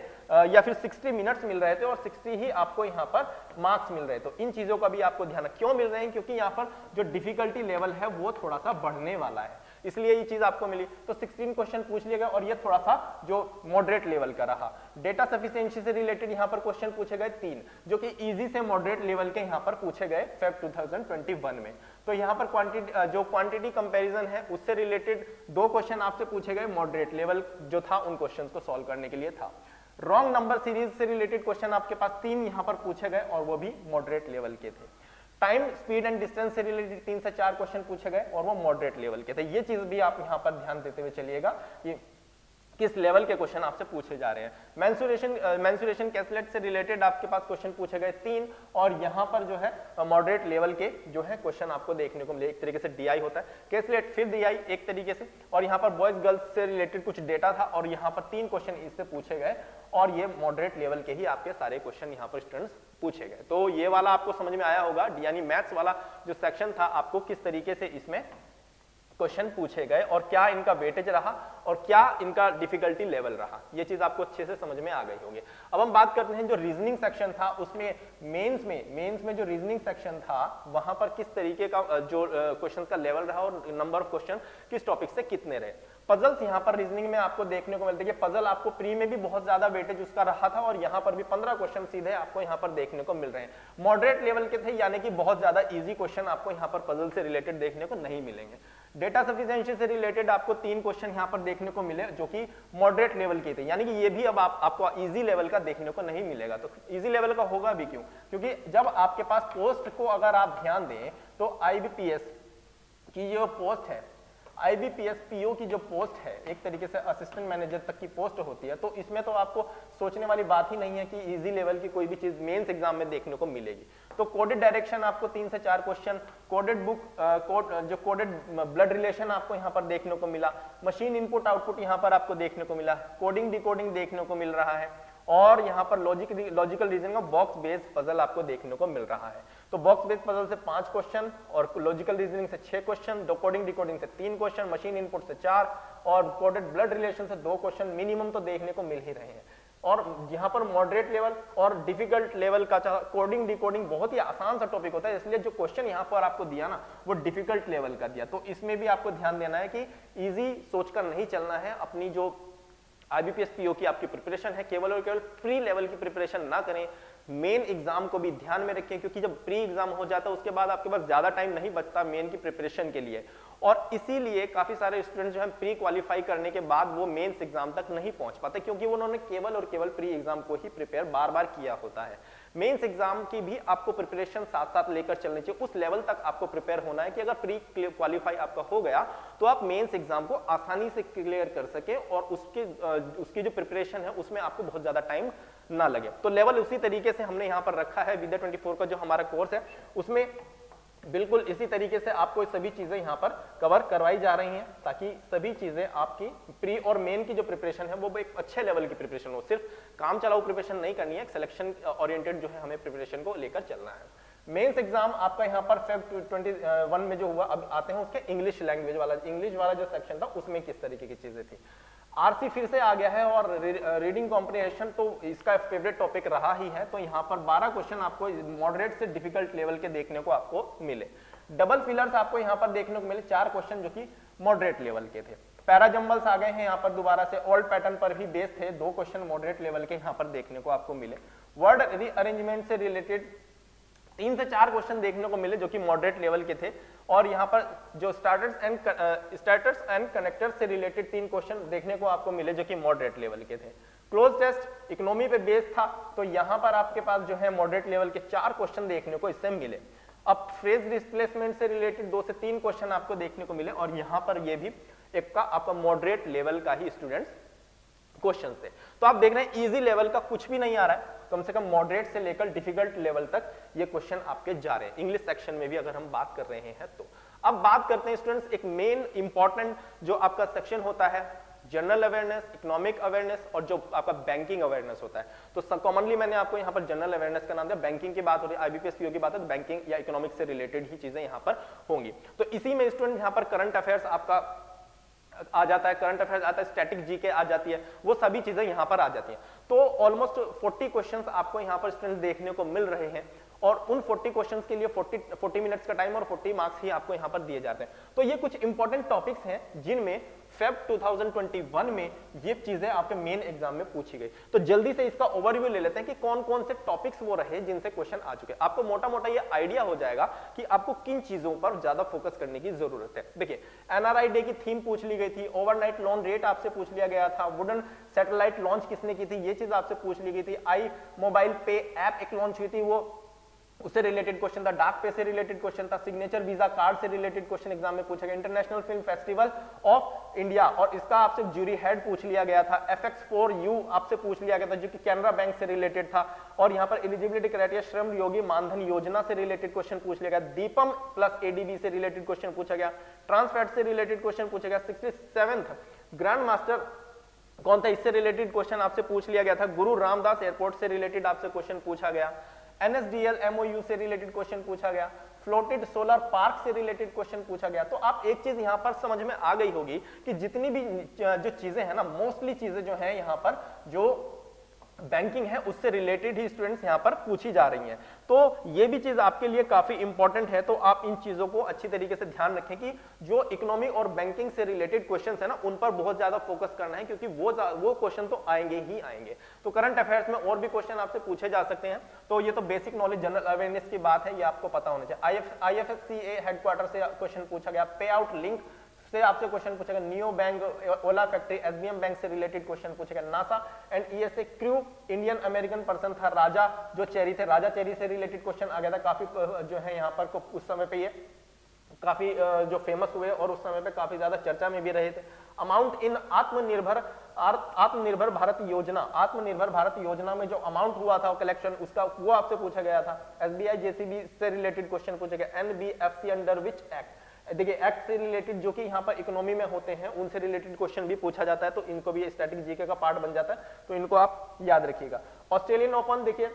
या फिर 60 मिनट्स मिल रहे थे और 60 ही आपको यहाँ पर मार्क्स मिल रहे थे। तो इन चीजों का भी आपको ध्यान क्यों मिल रहे हैं, क्योंकि यहाँ पर जो डिफिकल्टी लेवल है वो थोड़ा सा बढ़ने वाला है, इसलिए ये चीज आपको मिली। तो 16 क्वेश्चन पूछ लिए गए और ये थोड़ा सा जो मॉडरेट लेवल का रहा। डेटा सफिशिएंसी से रिलेटेड यहाँ पर क्वेश्चन पूछे गए 3, जो कि इजी से मॉडरेट लेवल के यहाँ पर पूछे गए फेब 2021 में। तो यहाँ पर क्वांटिटी कंपैरिजन है उससे रिलेटेड 2 क्वेश्चन आपसे पूछे गए, मॉडरेट लेवल जो था उन क्वेश्चंस को सॉल्व करने के लिए था। रॉन्ग नंबर सीरीज से रिलेटेड क्वेश्चन आपके पास 3 यहाँ पर पूछे गए और वो भी मॉडरेट लेवल के थे। टाइम स्पीड एंड डिस्टेंस से रिलेटेड 3 से 4 क्वेश्चन पूछे गए और वो मॉडरेट लेवल के थे। ये चीज भी आप यहाँ पर ध्यान देते हुए चलिएगा कि किस लेवल के क्वेश्चन आपसे पूछे जा रहे हैं। मेंसुरेशन कैसलेट से रिलेटेड आपके पास क्वेश्चन पूछे गए 3 और यहाँ पर जो है मॉडरेट लेवल के जो है क्वेश्चन आपको देखने को मिले। एक तरीके से डीआई होता है, कैसलेट फिर डीआई एक तरीके से, और यहाँ पर बॉयज गर्ल्स से रिलेटेड कुछ डेटा था और यहाँ पर 3 क्वेश्चन इससे पूछे गए और ये मॉडरेट लेवल के ही आपके सारे क्वेश्चन यहाँ पर स्टूडेंट्स पूछे गए। तो ये वाला आपको समझ में आया होगा, यानी मैथ्स वाला जो सेक्शन था आपको किस तरीके से इसमें क्वेश्चन पूछे गए और क्या इनका वेटेज रहा और क्या इनका डिफिकल्टी लेवल रहा, ये चीज आपको अच्छे से समझ में आ गई होगी। अब हम बात करते हैं जो रीजनिंग सेक्शन था उसमें मेंस में जो रीजनिंग सेक्शन था वहां पर किस तरीके का जो क्वेश्चन का लेवल रहा और नंबर ऑफ क्वेश्चन किस टॉपिक से कितने रहे। पजल्स यहाँ पर रीजनिंग में आपको देखने को मिलते हैं। पजल आपको प्री में भी बहुत ज्यादा वेटेज उसका रहा था और यहाँ पर भी 15 क्वेश्चन सीधे आपको यहाँ पर देखने को मिल रहे हैं। मॉडरेट लेवल के थे, यानी कि बहुत ज्यादा इजी क्वेश्चन आपको यहाँ पर पजल से रिलेटेड देखने को नहीं मिलेंगे। डेटा सफिशिएंसी से रिलेटेड आपको 3 क्वेश्चन यहाँ पर देखने को मिले जो कि मॉडरेट लेवल के थे, यानी कि ये भी अब आपको इजी लेवल का देखने को नहीं मिलेगा। तो इजी लेवल का होगा भी क्यों, क्योंकि जब आपके पास पोस्ट को अगर आप ध्यान दें तो आईबीपीएस की जो पोस्ट है, आईबीपीएस पीओ की जो पोस्ट है एक तरीके से असिस्टेंट मैनेजर तक की पोस्ट होती है, तो इसमें तो आपको सोचने वाली बात ही नहीं है कि इजी लेवल की कोई भी चीज मेंस एग्जाम में देखने को मिलेगी। तो कोडेड डायरेक्शन आपको 3 से 4 क्वेश्चन, कोडेड बुक जो कोडेड ब्लड रिलेशन आपको यहाँ पर देखने को मिला, मशीन इनपुट आउटपुट यहाँ पर आपको देखने को मिला, कोडिंग डिकोडिंग देखने को मिल रहा है और यहाँ पर लॉजिकल रीजनिंग का बॉक्स बेस्ड पजल आपको देखने को मिल रहा है। तो बॉक्स बेस्ड पजल से 5 क्वेश्चन और लॉजिकल रीजनिंग से 6 क्वेश्चन, कोडिंग डिकोडिंग से 3 क्वेश्चन, मशीन इनपुट से 4 और कोडेड ब्लड रिलेशन से 2 क्वेश्चन मिनिमम तो देखने को मिल ही रहे हैं। और यहाँ पर मॉडरेट लेवल और डिफिकल्ट लेवल का कोडिंग डिकोडिंग बहुत ही आसान सा टॉपिक होता है, इसलिए जो क्वेश्चन यहाँ पर आपको दिया ना वो डिफिकल्ट लेवल का दिया। तो इसमें भी आपको ध्यान देना है कि इजी सोचकर नहीं चलना है। अपनी जो आईबीपीएस पीओ की आपकी प्रिपरेशन है केवल और केवल प्री लेवल की प्रिपरेशन ना करें, मेन एग्जाम को भी ध्यान में रखें, क्योंकि जब प्री एग्जाम हो जाता है उसके बाद आपके पास ज्यादा टाइम नहीं बचता मेन की प्रिपरेशन के लिए। और इसीलिए काफी सारे स्टूडेंट जो है प्री क्वालिफाई करने के बाद वो मेंस एग्जाम तक नहीं पहुंच पाते, क्योंकि उन्होंने केवल और केवल प्री एग्जाम को ही प्रिपेयर बार बार किया होता है। मेंस एग्जाम की भी आपको प्रिपरेशन साथ साथ लेकर चलनी चाहिए, उस लेवल तक आपको प्रिपेयर होना है कि अगर प्री क्वालिफाई आपका हो गया तो आप मेंस एग्जाम को आसानी से क्लियर कर सके और उसकी जो प्रिपरेशन है उसमें आपको बहुत ज्यादा टाइम ना लगे। तो लेवल उसी तरीके से हमने यहाँ पर रखा है। विद्या 24 का जो हमारा कोर्स है उसमें बिल्कुल इसी तरीके से आपको सभी चीजें यहाँ पर कवर करवाई जा रही हैं ताकि सभी चीजें आपकी प्री और मेन की जो प्रिपरेशन है वो एक अच्छे लेवल की प्रिपरेशन हो। सिर्फ काम चलाऊ प्रिपरेशन नहीं करनी है, सिलेक्शन ओरिएंटेड जो है हमें प्रिपरेशन को लेकर चलना है। मेंस एग्जाम आपका यहाँ पर Feb 21 में जो हुआ, अब आते हैं उसके इंग्लिश लैंग्वेज वाला, इंग्लिश वाला जो सेक्शन था उसमें किस तरीके की चीजें थी। आरसी फिर से आ गया है और रीडिंग कॉम्प्रिहेंशन तो इसका फेवरेट टॉपिक रहा ही है। तो यहाँ पर 12 क्वेश्चन आपको मॉडरेट से डिफिकल्ट लेवल के देखने को आपको मिले। डबल फिलर्स आपको यहाँ पर देखने को मिले 4 क्वेश्चन जो कि मॉडरेट लेवल के थे। पैराजम्बल्स आ गए हैं यहाँ पर दोबारा से, ओल्ड पैटर्न पर भी बेस थे, 2 क्वेश्चन मॉडरेट लेवल के यहाँ पर देखने को आपको मिले। वर्ड रीअरेंजमेंट से रिलेटेड 3 से 4 क्वेश्चन देखने को मिले जो कि मॉडरेट लेवल के थे। और यहाँ पर जो स्टार्टर्स एंड कनेक्टर्स से रिलेटेड 3 क्वेश्चन देखने को आपको मिले जो कि मॉडरेट लेवल के थे। क्लोज टेस्ट इकोनॉमी पे बेस था तो यहाँ पर आपके पास जो है मॉडरेट लेवल के 4 क्वेश्चन देखने को इससे मिले। अब फ्रेज रिप्लेसमेंट से रिलेटेड 2 से 3 क्वेश्चन आपको देखने को मिले और यहाँ पर ये भी एक का आपका मॉडरेट लेवल का ही स्टूडेंट्स क्वेश्चन थे। तो आप देख रहे हैं इजी लेवल का कुछ भी नहीं आ रहा है, कम से कम मॉडरेट से लेकर डिफिकल्ट लेवल तक ये क्वेश्चन आपके जा रहे हैं इंग्लिश सेक्शन में भी अगर हम बात कर रहे हैं तो। अब बात करते हैं स्टूडेंट्स एक मेन इंपॉर्टेंट जो आपका सेक्शन होता है जनरल अवेयरनेस, इकोनॉमिक अवेयरनेस और जो आपका बैंकिंग अवेयरनेस होता है। तो कॉमनली मैंने आपको यहाँ पर जनरल अवेयरनेस का नाम दिया, बैंकिंग की बात हो रही है, आईबीपीएस पीओ की बात है तो बैंकिंग या इकोनॉमिक से रिलेटेड ही चीजें यहाँ पर होंगी। तो इसी में स्टूडेंट यहाँ पर करंट अफेयर्स आपका आ जाता है, करंट अफेयर्स आता है, स्टैटिक जीके आ जाती है, वो सभी चीजें यहाँ पर आ जाती हैं। तो ऑलमोस्ट 40 क्वेश्चंस आपको यहाँ पर स्टूडेंट्स देखने को मिल रहे हैं और उन 40 क्वेश्चंस के लिए 40 मिनट्स का टाइम और 40 मार्क्स ही आपको यहाँ पर दिए जाते हैं। तो ये कुछ इंपॉर्टेंट टॉपिक्स हैं जिनमें फेब 2021 में ये चीजें आपके मेन एग्जाम में पूछी गई। तो जल्दी से इसका ओवरव्यू ले लेते हैं कि कौन कौन से टॉपिक्स वो रहे जिनसे क्वेश्चन आ चुके हैं। आपको मोटा मोटा ये आइडिया हो जाएगा कि आपको किन चीजों पर ज्यादा फोकस करने की जरूरत है। देखिए एनआरआई डे की थीम पूछ ली गई थी, ओवरनाइट लोन रेट आपसे पूछ लिया गया था, वुडन सैटेलाइट लॉन्च किसने की थी ये चीज आपसे पूछ ली गई थी, आई मोबाइल पे ऐप एक लॉन्च हुई थी वो उससे रिलेटेड क्वेश्चन था, डाक पे से रिलेटेड क्वेश्चन था, सिग्नेचर वीजा कार्ड से रिलेटेड क्वेश्चन एग्जाम में पूछा गया, international film festival of India और इसका आपसे ज्यूरी हेड पूछ लिया गया था, FX4U आपसे पूछ लिया गया था जो कि कैनरा बैंक से रिलेटेड था और यहाँ पर एलिजिबिलिटी क्राइटेरिया श्रम योगी मानधन योजना से रिलेटेड क्वेश्चन पूछ लिया गया, दीपम प्लस ADB से रिलेटेड क्वेश्चन पूछा गया, ट्रांसफैट से रिलेटेड क्वेश्चन पूछा गया, 67th ग्रैंड मास्टर कौन था इससे रिलेटेड क्वेश्चन आपसे पूछ लिया गया था, गुरु रामदास एयरपोर्ट से रिलेटेड आपसे क्वेश्चन पूछा गया, NSDL MOU से रिलेटेड क्वेश्चन पूछा गया, फ्लोटेड सोलर पार्क से रिलेटेड क्वेश्चन पूछा गया। तो आप एक चीज यहां पर समझ में आ गई होगी कि जितनी भी जो चीजें हैं ना, मोस्टली चीजें जो हैं यहां पर जो बैंकिंग है उससे रिलेटेड ही स्टूडेंट्स यहां पर पूछी जा रही हैं। तो ये भी चीज आपके लिए काफी इंपॉर्टेंट है, तो आप इन चीजों को अच्छी तरीके से ध्यान रखें कि जो इकोनॉमी और बैंकिंग से रिलेटेड क्वेश्चंस है ना उन पर बहुत ज्यादा फोकस करना है क्योंकि वो क्वेश्चन तो आएंगे ही आएंगे। तो करंट अफेयर्स में और भी क्वेश्चन आपसे पूछे जा सकते हैं। तो ये तो बेसिक नॉलेज जनरल अवेयरनेस की बात है, ये आपको पता होना चाहिए। IFSCA हेडक्वार्टर से क्वेश्चन पूछा गया, पे आउट लिंक से आपसे क्वेश्चन पूछा गया, नियो बैंक, ओला फैक्ट्री, SBM बैंक से रिलेटेड क्वेश्चन पूछा गया, NASA and ESA crew Indian American person था, राजा जो चेरी थे, राजा चेरी से रिलेटेड क्वेश्चन आ गया था। काफी जो है यहाँ पर उस समय पे ये काफी जो फेमस हुए और उस समय पे काफी ज्यादा चर्चा में भी रहे थे। अमाउंट इन आत्मनिर्भर भारत योजना, आत्मनिर्भर भारत योजना में जो अमाउंट हुआ था कलेक्शन उसका वो आपसे पूछा गया था। SBI JCB से रिलेटेड क्वेश्चन पूछा गया, NBFC अंडर विच एक्ट, देखिए एक्ट से रिलेटेड जो कि यहाँ पर इकोनॉमी में होते हैं उनसे रिलेटेड क्वेश्चन भी पूछा जाता है, तो इनको भी स्टैटिक जीके का पार्ट बन जाता है, तो इनको आप याद रखिएगा। ऑस्ट्रेलियन ओपन देखिए,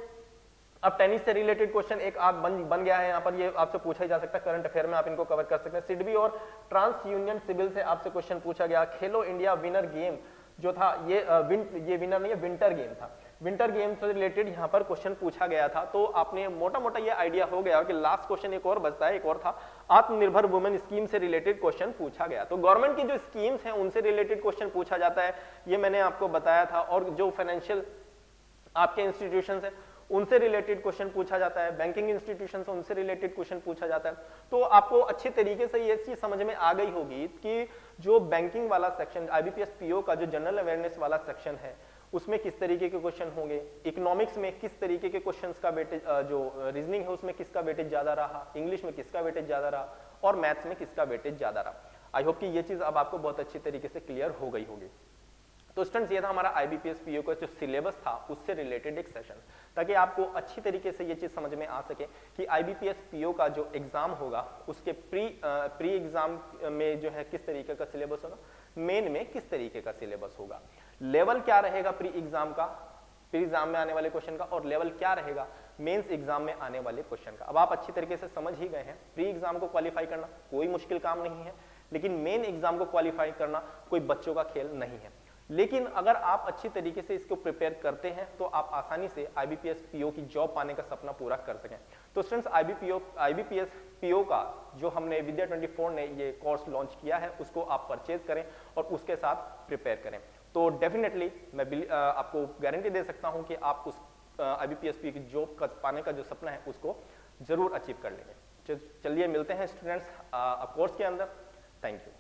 अब टेनिस से रिलेटेड क्वेश्चन एक आप बन गया है यहाँ पर, ये आपसे पूछा ही जा सकता है, करंट अफेयर में आप इनको कवर कर सकते हैं। सिडबी और ट्रांस यूनियन सिविल से आपसे क्वेश्चन पूछा गया। खेलो इंडिया विनर गेम जो था ये विनर नहीं है, विंटर गेम था, विंटर गेम से रिलेटेड यहाँ पर क्वेश्चन पूछा गया था। तो आपने मोटा मोटा ये आइडिया हो गया कि लास्ट क्वेश्चन एक और बचता है, एक और था आत्मनिर्भर वुमेन स्कीम से रिलेटेड क्वेश्चन पूछा गया। तो गवर्नमेंट की जो स्कीम्स हैं उनसे रिलेटेड क्वेश्चन पूछा जाता है, ये मैंने आपको बताया था। और जो फाइनेंशियल आपके इंस्टीट्यूशंस हैं उनसे रिलेटेड क्वेश्चन पूछा जाता है, बैंकिंग इंस्टीट्यूशन से उनसे रिलेटेड क्वेश्चन पूछा जाता है। तो आपको अच्छे तरीके से ये चीज समझ में आ गई होगी कि जो बैंकिंग वाला सेक्शन IBPS PO का जो जनरल अवेयरनेस वाला सेक्शन है उसमें किस तरीके के क्वेश्चन होंगे, इकोनॉमिक्स में किस तरीके के क्वेश्चंस का वेटेज, जो रीजनिंग है उसमें किसका वेटेज ज्यादा रहा, इंग्लिश में किसका वेटेज ज्यादा रहा और मैथ्स में किसका वेटेज ज्यादा रहा। आई होप कि ये चीज अब आपको बहुत अच्छी तरीके से क्लियर हो गई होगी। तो स्टूडेंट्स ये था हमारा IBPS PO का जो सिलेबस था उससे रिलेटेड एक सेशन, ताकि आपको अच्छी तरीके से ये चीज़ समझ में आ सके कि IBPS PO का जो एग्ज़ाम होगा उसके प्री एग्ज़ाम में जो है किस तरीके का सिलेबस होगा, मेन में किस तरीके का सिलेबस होगा, लेवल क्या रहेगा प्री एग्ज़ाम का, प्री एग्ज़ाम में आने वाले क्वेश्चन का, और लेवल क्या रहेगा मेंस एग्जाम में आने वाले क्वेश्चन का। अब आप अच्छी तरीके से समझ ही गए हैं, प्री एग्जाम को क्वालिफाई करना कोई मुश्किल काम नहीं है, लेकिन मेन एग्जाम को क्वालिफाई करना कोई बच्चों का खेल नहीं है। लेकिन अगर आप अच्छी तरीके से इसको प्रिपेयर करते हैं तो आप आसानी से IBPS PO की जॉब पाने का सपना पूरा कर सकें। तो स्टूडेंट्स IBPS PO का जो हमने विद्या 24 ने ये कोर्स लॉन्च किया है उसको आप परचेज करें और उसके साथ प्रिपेयर करें। तो डेफिनेटली मैं आपको गारंटी दे सकता हूं कि आप उस IBPS PO की जॉब का पाने का जो सपना है उसको जरूर अचीव कर लेंगे। चलिए मिलते हैं स्टूडेंट्स कोर्स के अंदर। Thank you.